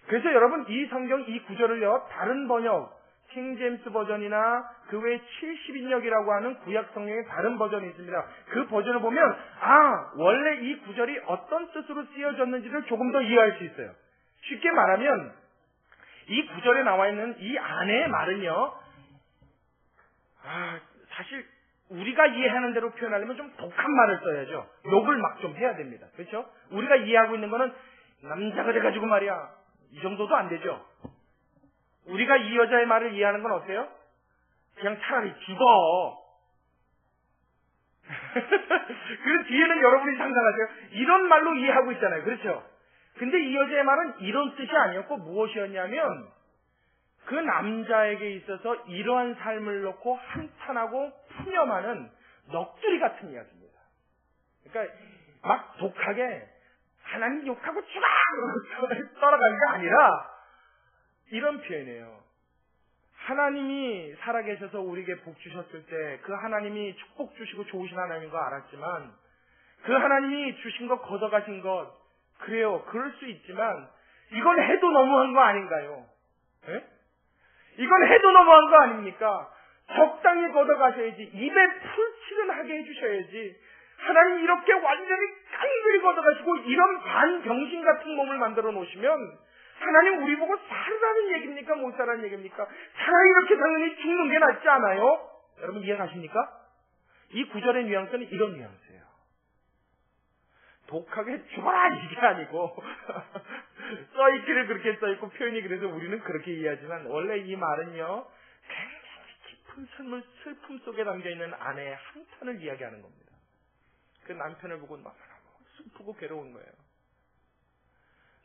그래서 여러분, 이 성경 이 구절을요, 다른 번역, 킹제임스 버전이나 그 외에 70인역이라고 하는 구약 성경의 다른 버전이 있습니다. 그 버전을 보면 원래 이 구절이 어떤 뜻으로 쓰여졌는지를 조금 더 이해할 수 있어요. 쉽게 말하면 이 구절에 나와 있는 이 아내의 말은요, 사실 우리가 이해하는 대로 표현하려면 좀 독한 말을 써야죠. 욕을 막 좀 해야 됩니다. 그렇죠? 우리가 이해하고 있는 거는 남자가 돼가지고 말이야. 이 정도도 안 되죠. 우리가 이 여자의 말을 이해하는 건 어때요? 그냥 차라리 죽어. 그 뒤에는 여러분이 상상하세요. 이런 말로 이해하고 있잖아요. 그렇죠? 근데 이 여자의 말은 이런 뜻이 아니었고 무엇이었냐면 그 남자에게 있어서 이러한 삶을 놓고 한탄하고 푸념하는 넋두리 같은 이야기입니다. 그러니까 막 독하게 하나님 욕하고 죽어! 떠나가는 게 아니라 이런 표현이에요. 하나님이 살아계셔서 우리에게 복 주셨을 때 그 하나님이 축복 주시고 좋으신 하나님인 거 알았지만 그 하나님이 주신 것 걷어가신 것 그래요. 그럴 수 있지만 이건 해도 너무한 거 아닌가요? 예? 이건 해도 너무한 거 아닙니까? 적당히 걷어가셔야지. 입에 풀칠은하게 해주셔야지. 하나님 이렇게 완전히 깡그리 걷어가시고 이런 반병신 같은 몸을 만들어 놓으시면 하나님 우리 보고 살으라는 얘기입니까? 못 살라는 얘기입니까? 차라리 이렇게 당연히 죽는 게 낫지 않아요? 여러분 이해가십니까? 이 구절의 뉘앙스는 이런 뉘앙스예요. 독하게 죽어라 이게 아니고 써있기를 그렇게 써있고 표현이 그래서 우리는 그렇게 이해하지만 원래 이 말은요 굉장히 깊은 슬픔 속에 담겨있는 아내의 한탄을 이야기하는 겁니다. 그 남편을 보고 너무너무 슬프고 괴로운 거예요.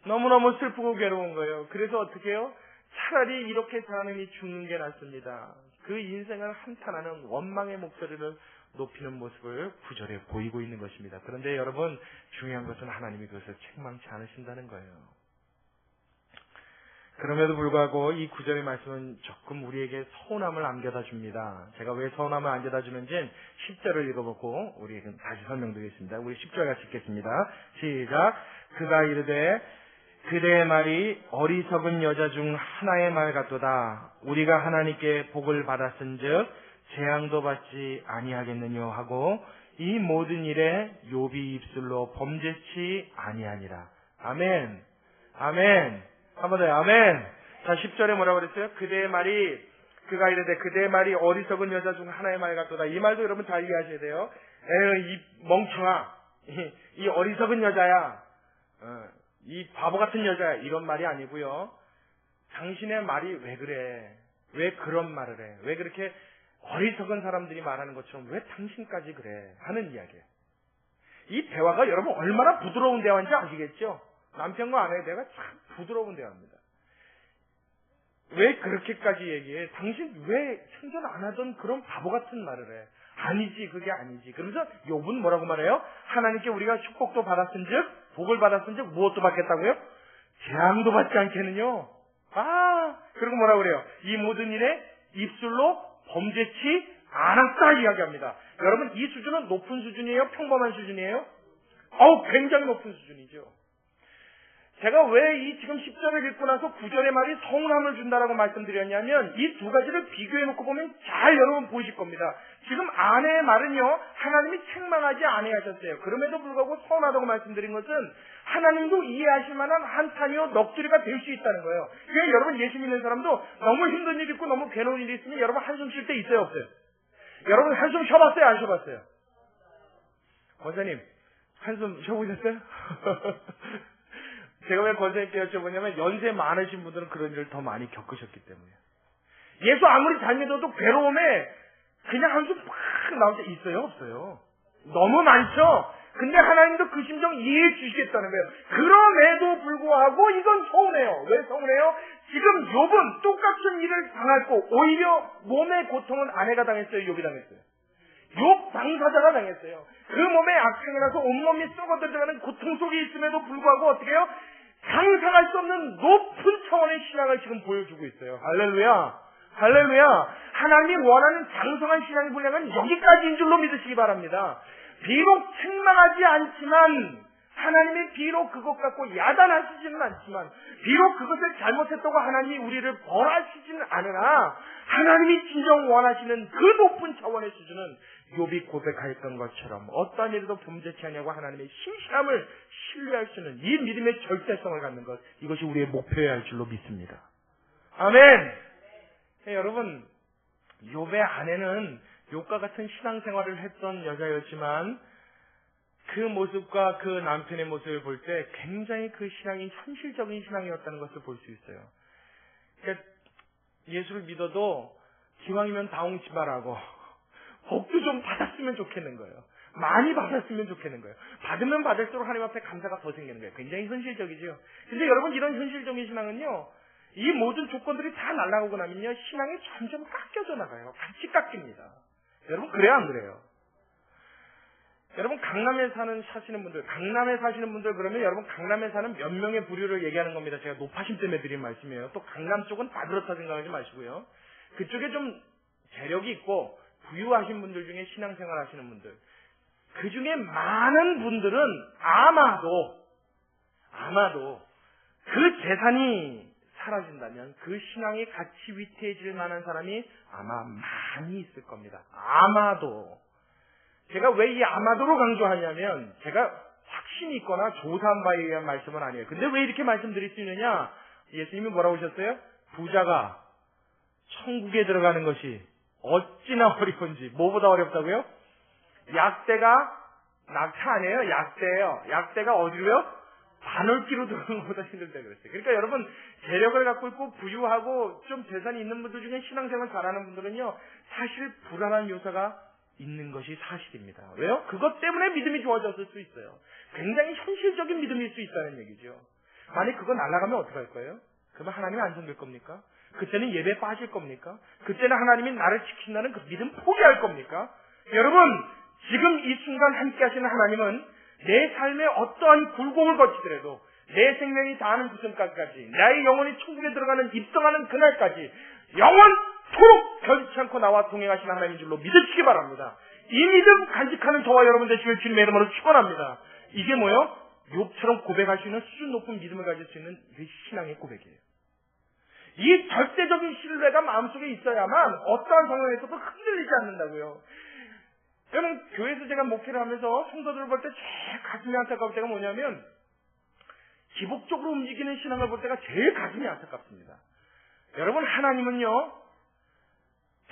너무너무 슬프고 괴로운 거예요. 그래서 어떻게 해요? 차라리 이렇게 사람이 죽는 게 낫습니다. 그 인생을 한탄하는 원망의 목소리를 높이는 모습을 구절에 보이고 있는 것입니다. 그런데 여러분 중요한 것은 하나님이 그것을 책망치 않으신다는 거예요. 그럼에도 불구하고 이 구절의 말씀은 조금 우리에게 서운함을 안겨다 줍니다. 제가 왜 서운함을 안겨다 주는지는 10절을 읽어보고 우리 다시 설명드리겠습니다. 우리 10절 같이 읽겠습니다. 시작. 그가 이르되 그대의 말이 어리석은 여자 중 하나의 말 같도다. 우리가 하나님께 복을 받았은즉 재앙도 받지 아니하겠느냐 하고 이 모든 일에 욥이 입술로 범죄치 아니하니라. 아멘. 아멘. 한번 더요. 아멘. 자 10절에 뭐라고 그랬어요? 그대의 말이 그가 이르되 그대의 말이 어리석은 여자 중 하나의 말 같도다. 이 말도 여러분 잘 이해하셔야 돼요. 에휴 이 멍청아. 이 어리석은 여자야. 이 바보 같은 여자야. 이런 말이 아니고요. 당신의 말이 왜 그래? 왜 그런 말을 해? 왜 그렇게 어리석은 사람들이 말하는 것처럼 왜 당신까지 그래? 하는 이야기예요. 이 대화가 여러분 얼마나 부드러운 대화인지 아시겠죠? 남편과 아내의 대화가 참 부드러운 대화입니다. 왜 그렇게까지 얘기해? 당신 왜 생전 안 하던 그런 바보 같은 말을 해? 아니지, 그게 아니지. 그러면서 욥은 뭐라고 말해요? 하나님께 우리가 축복도 받았은즉 복을 받았은즉 무엇도 받겠다고요? 재앙도 받지 않겠느냐? 그리고 뭐라고 그래요? 이 모든 일에 입술로 범죄치 않았다 이야기합니다. 여러분 이 수준은 높은 수준이에요? 평범한 수준이에요? 굉장히 높은 수준이죠. 제가 왜 이 지금 10절을 읽고 나서 9절의 말이 서운함을 준다라고 말씀드렸냐면 이 두 가지를 비교해놓고 보면 잘 여러분 보실 겁니다. 지금 아내의 말은요 하나님이 책망하지 아니하셨어요. 그럼에도 불구하고 서운하다고 말씀드린 것은 하나님도 이해하실 만한 한탄이요 넋두리가 될 수 있다는 거예요. 그러니까 여러분 예수 믿는 사람도 너무 힘든 일 있고 너무 괴로운 일이 있으면 여러분 한숨 쉴 때 있어요 없어요? 여러분 한숨 쉬어봤어요 안 쉬어봤어요? 권사님 한숨 쉬어보셨어요? 제가 왜 권사님께 여쭤보냐면 연세 많으신 분들은 그런 일을 더 많이 겪으셨기 때문에. 예수 아무리 잘 믿어도 괴로움에 그냥 한숨 팍 나올 때 있어요 없어요? 너무 많죠? 근데 하나님도 그 심정 이해해 주시겠다는 거예요. 그럼에도 불구하고 이건 서운해요. 왜 서운해요? 지금 욥은 똑같은 일을 당했고 오히려 몸의 고통은 아내가 당했어요? 욥이 당했어요? 욥 당사자가 당했어요. 그 몸에 악행이 나서 온몸이 썩어들어가는 고통 속에 있음에도 불구하고 어떻게 해요? 상상할 수 없는 높은 차원의 신앙을 지금 보여주고 있어요. 할렐루야. 할렐루야. 하나님이 원하는 장성한 신앙의 분량은 여기까지인 줄로 믿으시기 바랍니다. 비록 책망하지 않지만 하나님이 비록 그것 갖고 야단하시지는 않지만 비록 그것을 잘못했다고 하나님이 우리를 벌하시지는 않으나 하나님이 진정 원하시는 그 높은 차원의 수준은 욥이 고백하였던 것처럼 어떠한 일에도 범죄치 않냐고 하나님의 신실함을 신뢰할 수 있는 이 믿음의 절대성을 갖는 것, 이것이 우리의 목표여야 할 줄로 믿습니다. 아멘. 여러분 욥의 아내는 욥과 같은 신앙생활을 했던 여자였지만 그 모습과 그 남편의 모습을 볼 때 굉장히 그 신앙이 현실적인 신앙이었다는 것을 볼 수 있어요. 그러니까 예수를 믿어도 기왕이면 다홍치 말하고 복도 좀 받았으면 좋겠는 거예요. 많이 받았으면 좋겠는 거예요. 받으면 받을수록 하나님 앞에 감사가 더 생기는 거예요. 굉장히 현실적이죠. 근데 여러분, 이런 현실적인 신앙은요, 이 모든 조건들이 다 날아가고 나면요, 신앙이 점점 깎여져 나가요. 같이 깎입니다. 여러분, 그래요, 안 그래요? 여러분, 강남에 사시는 분들 그러면 여러분, 강남에 사는 몇 명의 부류를 얘기하는 겁니다. 제가 노파심 때문에 드린 말씀이에요. 또 강남 쪽은 다 그렇다 생각하지 마시고요. 그쪽에 좀 재력이 있고 부유하신 분들 중에 신앙생활 하시는 분들, 그 중에 많은 분들은 아마도 그 재산이 사라진다면 그 신앙의 가치 위태해질 만한 사람이 아마 많이 있을 겁니다. 아마도. 제가 왜 이 아마도로 강조하냐면, 제가 확신이 있거나 조사한 바에 의한 말씀은 아니에요. 근데 왜 이렇게 말씀드릴 수 있느냐? 예수님이 뭐라고 하셨어요? 부자가 천국에 들어가는 것이 어찌나 어려운지. 뭐보다 어렵다고요? 낙타 아니에요? 약대예요. 약대가 어디로요? 바늘기로 들어오는 것보다 힘들다고 그랬어요. 그러니까 여러분, 재력을 갖고 있고 부유하고 좀 재산이 있는 분들 중에 신앙생활 잘하는 분들은요, 사실 불안한 요소가 있는 것이 사실입니다. 왜요? 그것 때문에 믿음이 좋아졌을 수 있어요. 굉장히 현실적인 믿음일 수 있다는 얘기죠. 만약 그거 날아가면 어떡할 거예요? 그러면 하나님이 안 섬길 겁니까? 그때는 예배 빠질 겁니까? 그때는 하나님이 나를 지킨다는 그 믿음 포기할 겁니까? 여러분, 지금 이 순간 함께 하시는 하나님은 내 삶에 어떠한 굴곡을 거치더라도 내 생명이 닿는 그 순간까지, 나의 영혼이 천국에 들어가는 입성하는 그날까지 영원토록 변치 않고 나와 동행하시는 하나님인 줄로 믿으시기 바랍니다. 이 믿음 간직하는 저와 여러분 되시길 주님의 이름으로 축원합니다. 이게 뭐요? 욥처럼 고백할 수 있는 수준 높은 믿음을 가질 수 있는 이 신앙의 고백이에요. 이 절대적인 신뢰가 마음속에 있어야만 어떠한 상황에서도 흔들리지 않는다고요. 여러분, 교회에서 제가 목회를 하면서 성도들을 볼 때 제일 가슴이 안타까울 때가 뭐냐면, 기복적으로 움직이는 신앙을 볼 때가 제일 가슴이 안타깝습니다. 여러분, 하나님은요,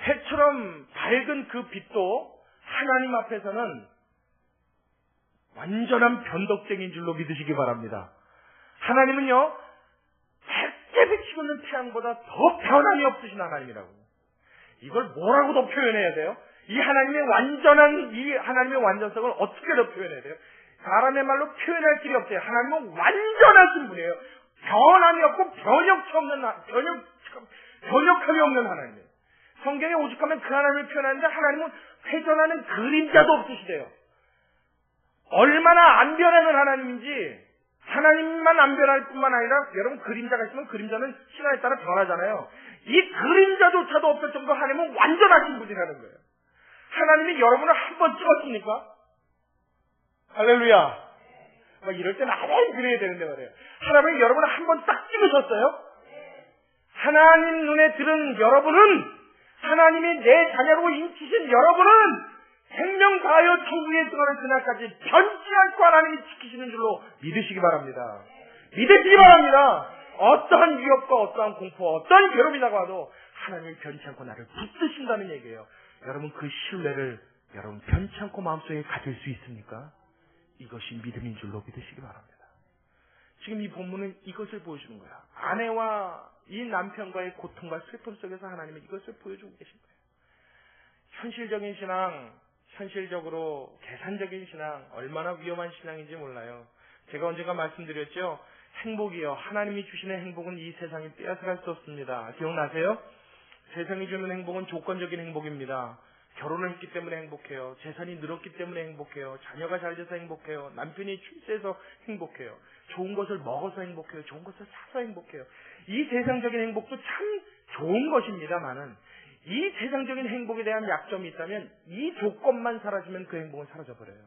해처럼 밝은 그 빛도 하나님 앞에서는 완전한 변덕쟁인 줄로 믿으시기 바랍니다. 하나님은요, 밝게 비치고 있는 태양보다 더 변함이 없으신 하나님이라고. 이걸 뭐라고 더 표현해야 돼요? 이 하나님의 완전성을 어떻게 더 표현해야 돼요? 사람의 말로 표현할 길이 없어요. 하나님은 완전하신 분이에요. 변함이 없고 변역함이 없는 하나님이에요. 성경에 오죽하면 그 하나님을 표현하는데, 하나님은 회전하는 그림자도 없으시대요. 얼마나 안 변하는 하나님인지, 하나님만 안 변할 뿐만 아니라, 여러분, 그림자가 있으면 그림자는 시간에 따라 변하잖아요. 이 그림자조차도 없을 정도 하나님은 완전하신 분이라는 거예요. 하나님이 여러분을 한 번 찍었습니까? 할렐루야. 막 이럴 때는 아무리 그래야 되는데 말이에요. 하나님이 여러분을 한 번 딱 찍으셨어요? 하나님 눈에 들은 여러분은, 하나님이 내 자녀로 인치신 여러분은 생명 다하여 천국에 들어가는 그날까지 변치 않고 하나님이 지키시는 줄로 믿으시기 바랍니다. 믿으시기 바랍니다. 어떠한 위협과 어떠한 공포, 어떠한 괴롭이 다가와도 하나님이 변치 않고 나를 붙드신다는 얘기예요. 여러분, 그 신뢰를 여러분 변치 않고 마음속에 가질 수 있습니까? 이것이 믿음인 줄로 믿으시기 바랍니다. 지금 이 본문은 이것을 보여주는 거야. 아내와 이 남편과의 고통과 슬픔 속에서 하나님은 이것을 보여주고 계신 거예요. 현실적인 신앙, 현실적으로 계산적인 신앙, 얼마나 위험한 신앙인지 몰라요. 제가 언젠가 말씀드렸죠. 행복이요, 하나님이 주시는 행복은 이 세상이 빼앗아갈 수 없습니다. 기억나세요? 세상이 주는 행복은 조건적인 행복입니다. 결혼을 했기 때문에 행복해요. 재산이 늘었기 때문에 행복해요. 자녀가 잘 돼서 행복해요. 남편이 출세해서 행복해요. 좋은 것을 먹어서 행복해요. 좋은 것을 사서 행복해요. 이 세상적인 행복도 참 좋은 것입니다만은, 이 세상적인 행복에 대한 약점이 있다면 이 조건만 사라지면 그 행복은 사라져버려요.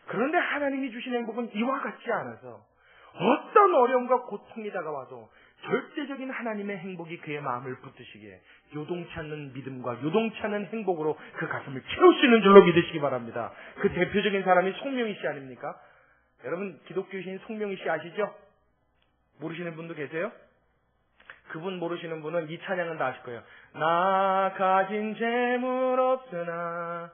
그런데 하나님이 주신 행복은 이와 같지 않아서 어떤 어려움과 고통이 다가와도 절대적인 하나님의 행복이 그의 마음을 붙드시기에 요동치 않는 믿음과 요동치 않는 행복으로 그 가슴을 채울 수 있는 줄로 믿으시기 바랍니다. 그 대표적인 사람이 송명희 씨 아닙니까? 여러분, 기독교신 송명희 씨 아시죠? 모르시는 분도 계세요? 그분 모르시는 분은 이 찬양은 다 아실 거예요. 나 가진 재물 없으나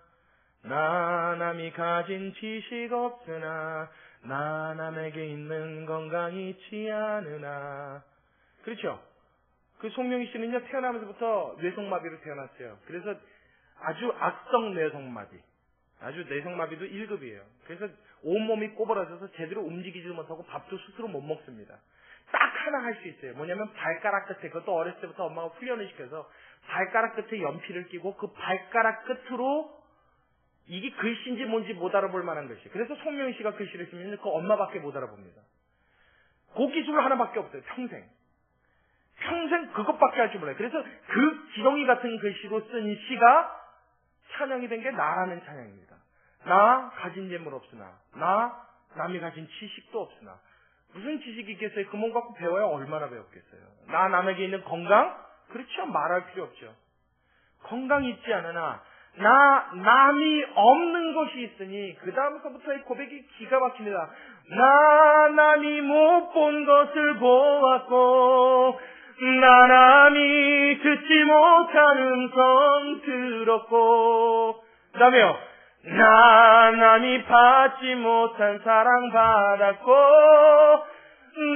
나 남이 가진 지식 없으나 나 남에게 있는 건강이 있지 않으나. 그렇죠? 그 송명희 씨는요, 태어나면서부터 뇌성마비로 태어났어요. 그래서 아주 악성 뇌성마비. 아주 뇌성마비도 1급이에요. 그래서 온몸이 꼬부라져서 제대로 움직이지 못하고 밥도 스스로 못 먹습니다. 딱 하나 할 수 있어요. 뭐냐면 발가락 끝에, 그것도 어렸을 때부터 엄마가 훈련을 시켜서 발가락 끝에 연필을 끼고 그 발가락 끝으로 이게 글씨인지 뭔지 못 알아볼 만한 글씨. 그래서 송명희 씨가 글씨를 쓰면 그 엄마밖에 못 알아봅니다. 그 기술 하나밖에 없어요. 평생 그것밖에 할 줄 몰라요. 그래서 그 지렁이 같은 글씨로 쓴 시가 찬양이 된 게 나라는 찬양입니다. 나 가진 재물 없으나 나 남이 가진 지식도 없으나. 무슨 지식이 있겠어요? 그 몸 갖고 배워야 얼마나 배웠겠어요. 나 남에게 있는 건강? 그렇죠. 말할 필요 없죠. 건강이 있지 않으나 나 남이 없는 것이 있으니. 그 다음서부터의 고백이 기가 막힙니다. 나 남이 못 본 것을 보았고 나 남이 듣지 못한 음성 들었고. 그 다음에요. 나 남이 받지 못한 사랑 받았고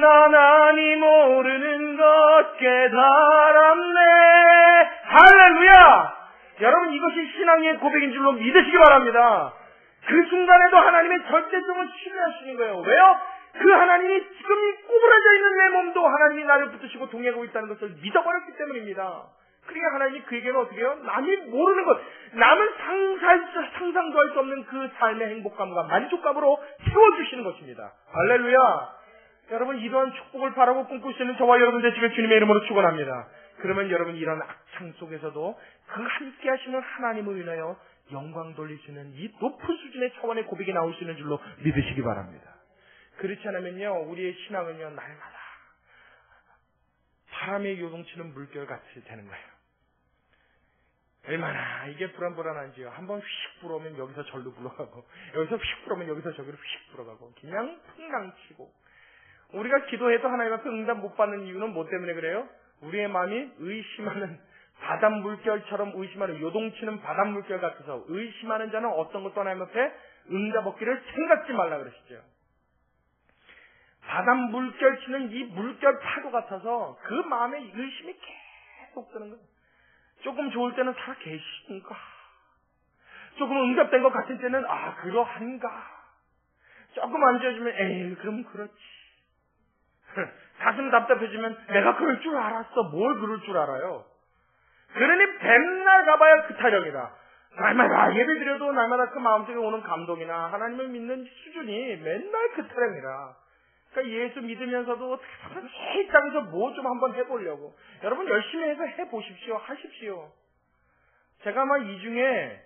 나 남이 모르는 것 깨달았네. 할렐루야! 여러분, 이것이 신앙의 고백인 줄로 믿으시기 바랍니다. 그 순간에도 하나님의 절대성을 신뢰하시는 거예요. 왜요? 그 하나님이 지금 구부러져 있는 내 몸도 하나님이 나를 붙드시고 동행하고 있다는 것을 믿어버렸기 때문입니다. 그러니까 하나님이 그에게는 어떻게 해요? 남이 모르는 것, 남은 상상도 할 수 없는 그 삶의 행복감과 만족감으로 채워주시는 것입니다. 할렐루야! 여러분, 이러한 축복을 바라고 꿈꾸시는 저와 여러분 되시길 주님의 이름으로 축원합니다. 그러면 여러분, 이런 악창 속에서도 그 함께 하시는 하나님을 인하여 영광 돌리시는 이 높은 수준의 차원의 고백이 나올 수 있는 줄로 믿으시기 바랍니다. 그렇지 않으면요, 우리의 신앙은요, 날마다 바람에 요동치는 물결 같이 되는 거예요. 얼마나 이게 불안불안한지요. 한번 휙 불어오면 여기서 절로 불어가고, 여기서 휙 불어오면 여기서 저기로 휙 불어가고, 그냥 풍랑치고. 우리가 기도해도 하나님 앞에 응답 못 받는 이유는 뭐 때문에 그래요? 우리의 마음이 의심하는 바닷물결처럼 의심하는, 요동치는 바닷물결 같아서 의심하는 자는 어떤 것도 하나님 앞에 응답 얻기를 생각지 말라 그러시죠. 바닷물결 치는 이 물결 파도 같아서 그 마음에 의심이 계속 드는 거예요. 조금 좋을 때는 살아 계신가? 조금 응답된 것 같을 때는 그러한가? 조금 안 좋아지면 에이 그럼 그렇지. 가슴 답답해지면 내가 그럴 줄 알았어. 뭘 그럴 줄 알아요? 그러니 맨날 가봐야 그 타령이다. 날마다 예배 드려도 날마다 그 마음속에 오는 감동이나 하나님을 믿는 수준이 맨날 그 타령이라. 그러니까 예수 믿으면서도 이 땅에서 뭐 좀 한번 해보려고. 여러분 열심히 해서 해보십시오. 하십시오. 제가 아마 이 중에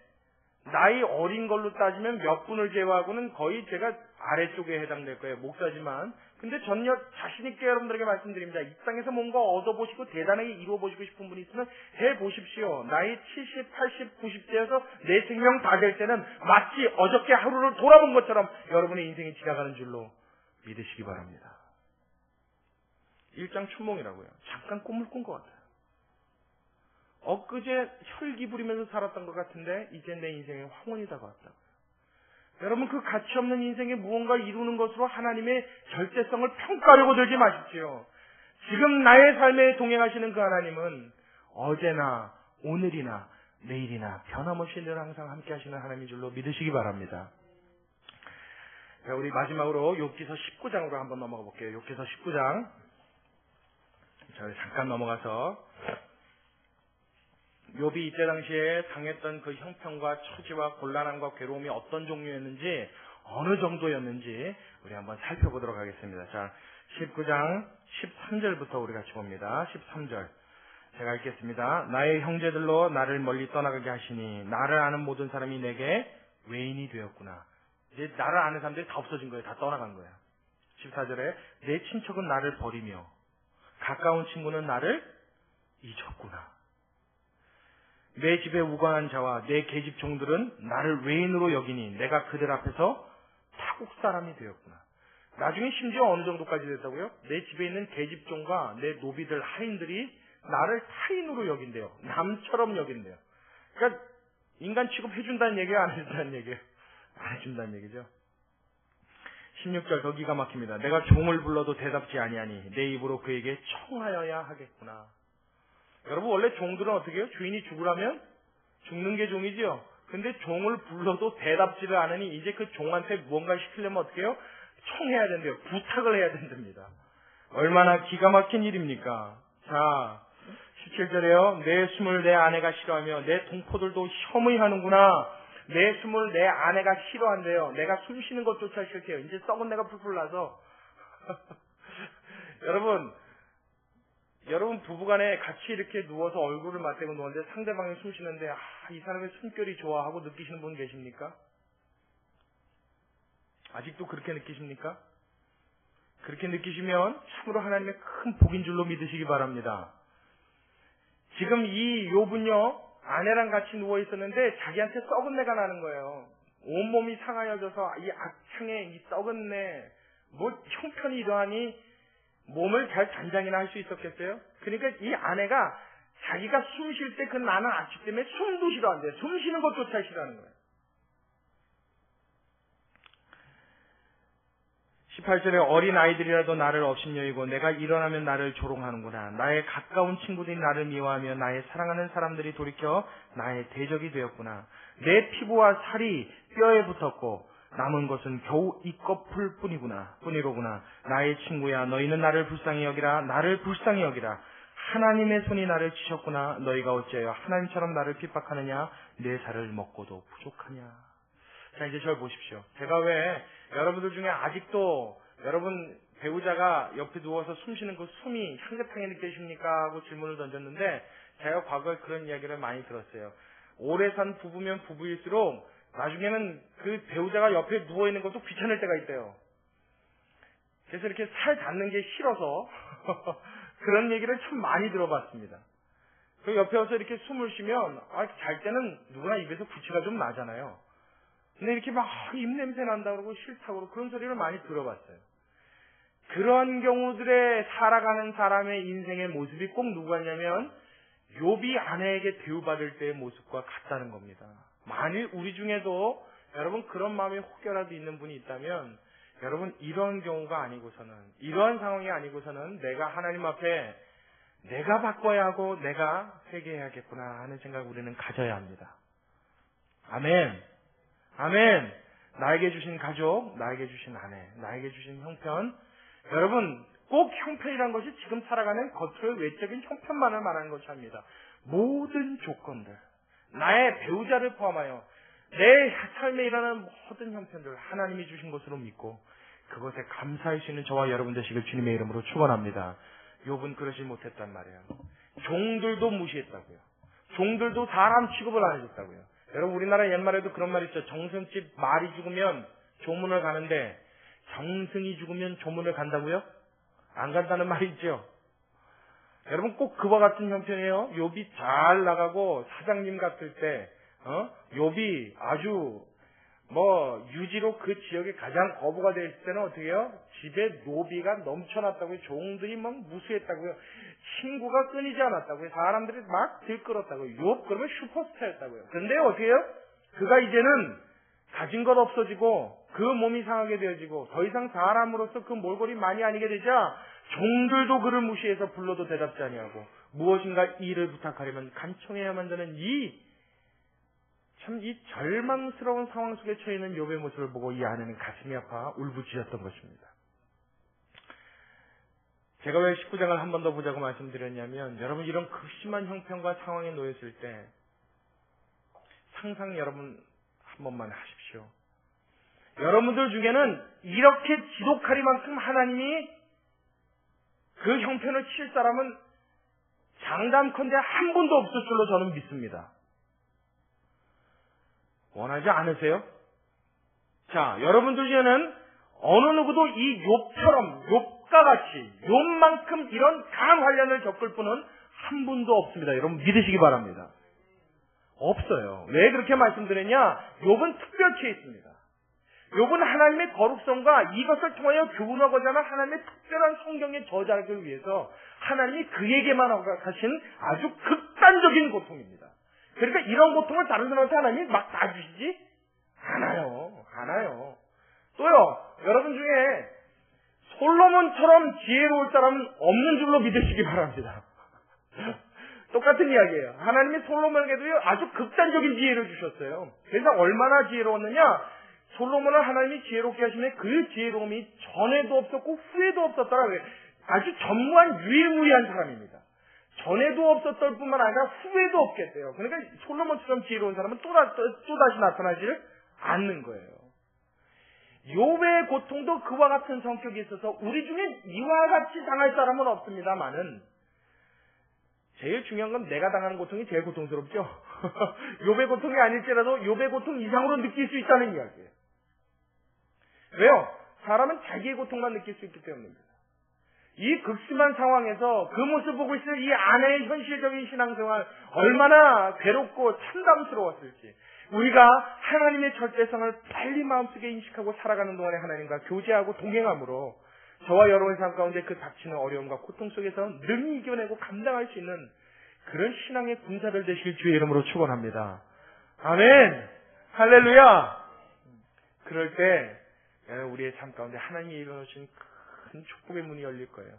나이 어린 걸로 따지면 몇 분을 제외하고는 거의 제가 아래쪽에 해당될 거예요. 목사지만. 근데 전혀 자신있게 여러분들에게 말씀드립니다. 이 땅에서 뭔가 얻어보시고 대단하게 이루어보시고 싶은 분이 있으면 해보십시오. 나이 70, 80, 90대여서 내 생명 다 될 때는 마치 어저께 하루를 돌아본 것처럼 여러분의 인생이 지나가는 줄로 믿으시기 바랍니다. 일장춘몽이라고요. 잠깐 꿈을 꾼 것 같아요. 엊그제 혈기 부리면서 살았던 것 같은데 이제 내 인생에 황혼이 다가왔다. 여러분, 그 가치 없는 인생에 무언가를 이루는 것으로 하나님의 절대성을 평가하려고 들지 마십시오. 지금 나의 삶에 동행하시는 그 하나님은 어제나 오늘이나 내일이나 변함없이 늘 항상 함께 하시는 하나님인 줄로 믿으시기 바랍니다. 자, 우리 마지막으로 욥기서 19장으로 한번 넘어가 볼게요. 욥기서 19장. 자, 우리 잠깐 넘어가서 욥이 이때 당시에 당했던 그 형편과 처지와 곤란함과 괴로움이 어떤 종류였는지, 어느 정도였는지 우리 한번 살펴보도록 하겠습니다. 자, 19장 13절부터 우리 같이 봅니다. 13절. 제가 읽겠습니다. 나의 형제들로 나를 멀리 떠나가게 하시니 나를 아는 모든 사람이 내게 외인이 되었구나. 이제 나를 아는 사람들이 다 없어진 거예요. 다 떠나간 거예요. 14절에 내 친척은 나를 버리며 가까운 친구는 나를 잊었구나. 내 집에 우관한 자와 내 계집 종들은 나를 외인으로 여기니 내가 그들 앞에서 타국 사람이 되었구나. 나중에 심지어 어느 정도까지 됐다고요? 내 집에 있는 계집종과 내 노비들 하인들이 나를 타인으로 여긴대요. 남처럼 여긴대요. 그러니까 인간 취급해준다는 얘기예요? 안 해준다는 얘기예요? 안 해준다는 얘기죠. 16절 더 기가 막힙니다. 내가 종을 불러도 대답지 아니하니 내 입으로 그에게 청하여야 하겠구나. 여러분 원래 종들은 어떻게 해요? 주인이 죽으라면 죽는 게 종이지요. 근데 종을 불러도 대답지를 않으니 이제 그 종한테 무언가 시키려면 어떻게 해요? 청해야 된대요. 부탁을 해야 된답니다. 얼마나 기가 막힌 일입니까? 자, 17절에요. 내 숨을 내 아내가 싫어하며 내 동포들도 혐의하는구나. 내 숨을 내 아내가 싫어한대요. 내가 숨 쉬는 것조차 싫대요. 이제 썩은 내가 풀풀 나서. 여러분 부부간에 같이 이렇게 누워서 얼굴을 맞대고 누웠는데 상대방이 숨 쉬는데 이 사람의 숨결이 좋아하고 느끼시는 분 계십니까? 아직도 그렇게 느끼십니까? 그렇게 느끼시면 참으로 하나님의 큰 복인 줄로 믿으시기 바랍니다. 지금 이 욥은요 아내랑 같이 누워 있었는데 자기한테 썩은 내가 나는 거예요. 온몸이 상하여져서 이 악창에 이 썩은 내, 형편이 이러하니 몸을 잘 단장이나 할 수 있었겠어요? 그러니까 이 아내가 자기가 숨 쉴 때 그 나는 악취 때문에 숨도 싫어한대요. 숨 쉬는 것조차 싫어하는 거예요. 18절에 어린 아이들이라도 나를 업신여기고 내가 일어나면 나를 조롱하는구나. 나의 가까운 친구들이 나를 미워하며 나의 사랑하는 사람들이 돌이켜 나의 대적이 되었구나. 내 피부와 살이 뼈에 붙었고 남은 것은 겨우 이 껍풀 뿐이로구나. 나의 친구야 너희는 나를 불쌍히 여기라. 나를 불쌍히 여기라. 하나님의 손이 나를 치셨구나. 너희가 어찌하여 하나님처럼 나를 핍박하느냐. 내 살을 먹고도 부족하냐. 자 이제 절 보십시오. 제가 왜 여러분들 중에 아직도 여러분 배우자가 옆에 누워서 숨 쉬는 그 숨이 향긋하게 느껴지십니까? 하고 질문을 던졌는데 제가 과거에 그런 이야기를 많이 들었어요. 오래 산 부부면 부부일수록 나중에는 그 배우자가 옆에 누워있는 것도 귀찮을 때가 있대요. 그래서 이렇게 살 닿는 게 싫어서 그런 얘기를 참 많이 들어봤습니다. 그 옆에 와서 이렇게 숨을 쉬면 잘 때는 누구나 입에서 구취가 좀 나잖아요. 근데 이렇게 막 입냄새 난다 그러고 싫다고 그러고 그런 소리를 많이 들어봤어요. 그런 경우들에 살아가는 사람의 인생의 모습이 꼭 누구 같냐면 욥이 아내에게 대우받을 때의 모습과 같다는 겁니다. 만일 우리 중에도 여러분 그런 마음이 혹여라도 있는 분이 있다면 여러분 이런 경우가 아니고서는 이러한 상황이 아니고서는 내가 하나님 앞에 내가 바꿔야 하고 내가 회개해야겠구나 하는 생각을 우리는 가져야 합니다. 아멘. 아멘. 나에게 주신 가족, 나에게 주신 아내, 나에게 주신 형편. 여러분 꼭 형편이란 것이 지금 살아가는 겉으로 외적인 형편만을 말하는 것이 아닙니다. 모든 조건들, 나의 배우자를 포함하여 내 삶에 일어나는 모든 형편들 하나님이 주신 것으로 믿고 그것에 감사할 수 있는 저와 여러분 되시길 주님의 이름으로 축원합니다. 욥은 그러지 못했단 말이에요. 종들도 무시했다고요. 종들도 사람 취급을 안 해줬다고요. 여러분 우리나라 옛말에도 그런 말 있죠. 정승집 말이 죽으면 조문을 가는데 정승이 죽으면 조문을 간다고요? 안 간다는 말이 있죠. 여러분 꼭 그와 같은 형편이에요. 욥이 잘 나가고 사장님 같을 때 욥이 아주 유지로 그 지역에 가장 거부가 됐을 때는 어떻게 해요? 집에 노비가 넘쳐났다고요. 종들이 막 무수했다고요. 친구가 끊이지 않았다고요. 사람들이 막 들끓었다고요. 욥 그러면 슈퍼스타였다고요. 근데 어떻게 해요? 그가 이제는 가진 것 없어지고 그 몸이 상하게 되어지고 더 이상 사람으로서 그 몰골이 아니게 되자 종들도 그를 무시해서 불러도 대답지 아니하고 무엇인가 일을 부탁하려면 간청해야만 되는 이 절망스러운 상황 속에 처해 있는 욥의 모습을 보고 이 아내는 가슴이 아파 울부짖었던 것입니다. 제가 왜 19장을 한 번 더 보자고 말씀드렸냐면 여러분 이런 극심한 형편과 상황에 놓였을 때 상상 여러분 한 번만 하십시오. 여러분들 중에는 이렇게 지독하리만큼 하나님이 그 형편을 칠 사람은 장담컨대 한 분도 없을 줄로 저는 믿습니다. 원하지 않으세요? 자, 여러분들 중에는 어느 누구도 이 욥처럼 욥과 같이 욥만큼 이런 강한 환란을 겪을 분은 한 분도 없습니다. 여러분 믿으시기 바랍니다. 없어요. 왜 그렇게 말씀드렸냐? 욥은 특별치에 있습니다. 욥은 하나님의 거룩성과 이것을 통하여 교훈하고자 하는 하나님의 특별한 성경의 저작을 위해서 하나님이 그에게만 허락하신 아주 극단적인 고통입니다. 그러니까 이런 고통을 다른 사람한테 하나님이 막 다 주시지 않아요. 또요, 여러분 중에 솔로몬처럼 지혜로울 사람은 없는 줄로 믿으시기 바랍니다. 똑같은 이야기예요. 하나님이 솔로몬에게도 아주 극단적인 지혜를 주셨어요. 그래서 얼마나 지혜로웠느냐? 솔로몬을 하나님이 지혜롭게 하시면 그 지혜로움이 전에도 없었고 후에도 없었더라. 아주 전무한 유일무이한 사람입니다. 전에도 없었을 뿐만 아니라 후에도 없겠대요. 그러니까 솔로몬처럼 지혜로운 사람은 또다시 나타나질 않는 거예요. 욥의 고통도 그와 같은 성격이 있어서 우리 중에 이와 같이 당할 사람은 없습니다만은 제일 중요한 건 내가 당하는 고통이 제일 고통스럽죠. 욥의 고통이 아닐지라도 욥의 고통 이상으로 느낄 수 있다는 이야기예요. 왜요? 사람은 자기의 고통만 느낄 수 있기 때문입니다. 이 극심한 상황에서 그 모습 보고 있을 이 아내의 현실적인 신앙생활 얼마나 괴롭고 참담스러웠을지, 우리가 하나님의 절대성을 빨리 마음속에 인식하고 살아가는 동안에 하나님과 교제하고 동행함으로 저와 여러분의 삶 가운데 그 닥치는 어려움과 고통 속에서 능히 이겨내고 감당할 수 있는 그런 신앙의 군사들 되시길 주의 이름으로 축원합니다. 아멘. 할렐루야. 그럴 때 우리의 삶 가운데 하나님이 이루어진 큰 축복의 문이 열릴 거예요.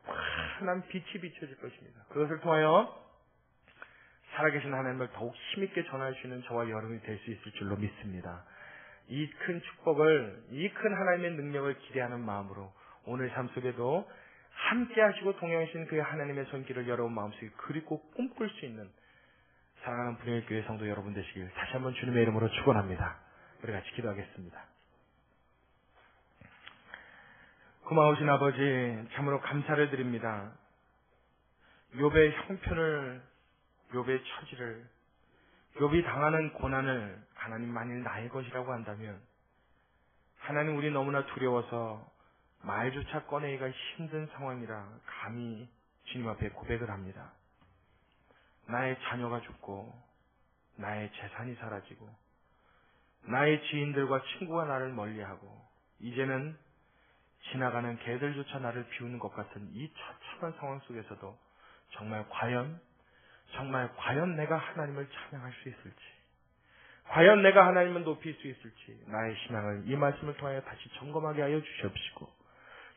환한 빛이 비춰질 것입니다. 그것을 통하여 살아계신 하나님을 더욱 힘있게 전할 수 있는 저와 여러분이 될 수 있을 줄로 믿습니다. 이 큰 축복을, 이 큰 하나님의 능력을 기대하는 마음으로 오늘 삶 속에도 함께 하시고 동행하신 그 하나님의 손길을 여러분 마음속에 그리고 꿈꿀 수 있는 사랑하는 분야의 교회 성도 여러분 되시길 다시 한번 주님의 이름으로 축원합니다. 우리 같이 기도하겠습니다. 고마우신 아버지, 참으로 감사를 드립니다. 욥의 형편을, 욥의 처지를, 욥이 당하는 고난을 하나님 만일 나의 것이라고 한다면 하나님, 우리 너무나 두려워서 말조차 꺼내기가 힘든 상황이라 감히 주님 앞에 고백을 합니다. 나의 자녀가 죽고 나의 재산이 사라지고 나의 지인들과 친구가 나를 멀리하고 이제는 지나가는 개들조차 나를 비우는 것 같은 이 처참한 상황 속에서도 정말 과연 내가 하나님을 찬양할 수 있을지, 과연 내가 하나님을 높일 수 있을지 나의 신앙을 이 말씀을 통하여 다시 점검하게 하여 주시옵시고,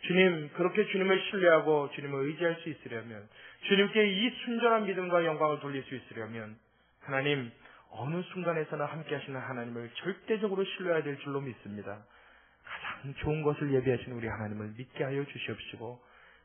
주님, 그렇게 주님을 신뢰하고 주님을 의지할 수 있으려면, 주님께 이 순전한 믿음과 영광을 돌릴 수 있으려면 하나님, 어느 순간에서나 함께 하시는 하나님을 절대적으로 신뢰해야 될 줄로 믿습니다. 가장 좋은 것을 예비하신 우리 하나님을 믿게 하여 주시옵시고,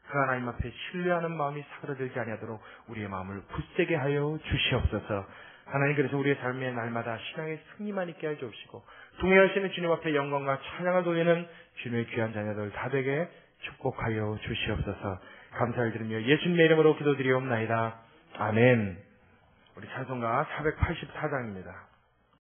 그 하나님 앞에 신뢰하는 마음이 사그라들지 아니하도록 우리의 마음을 굳세게 하여 주시옵소서. 하나님, 그래서 우리의 삶의 날마다 신앙의 승리만 있게 하여 주옵시고, 동행하시는 주님 앞에 영광과 찬양을 돌리는 주님의 귀한 자녀들 다 되게 축복하여 주시옵소서. 감사를 드리며 예수님의 이름으로 기도드리옵나이다. 아멘. 우리 찬송가 484장입니다.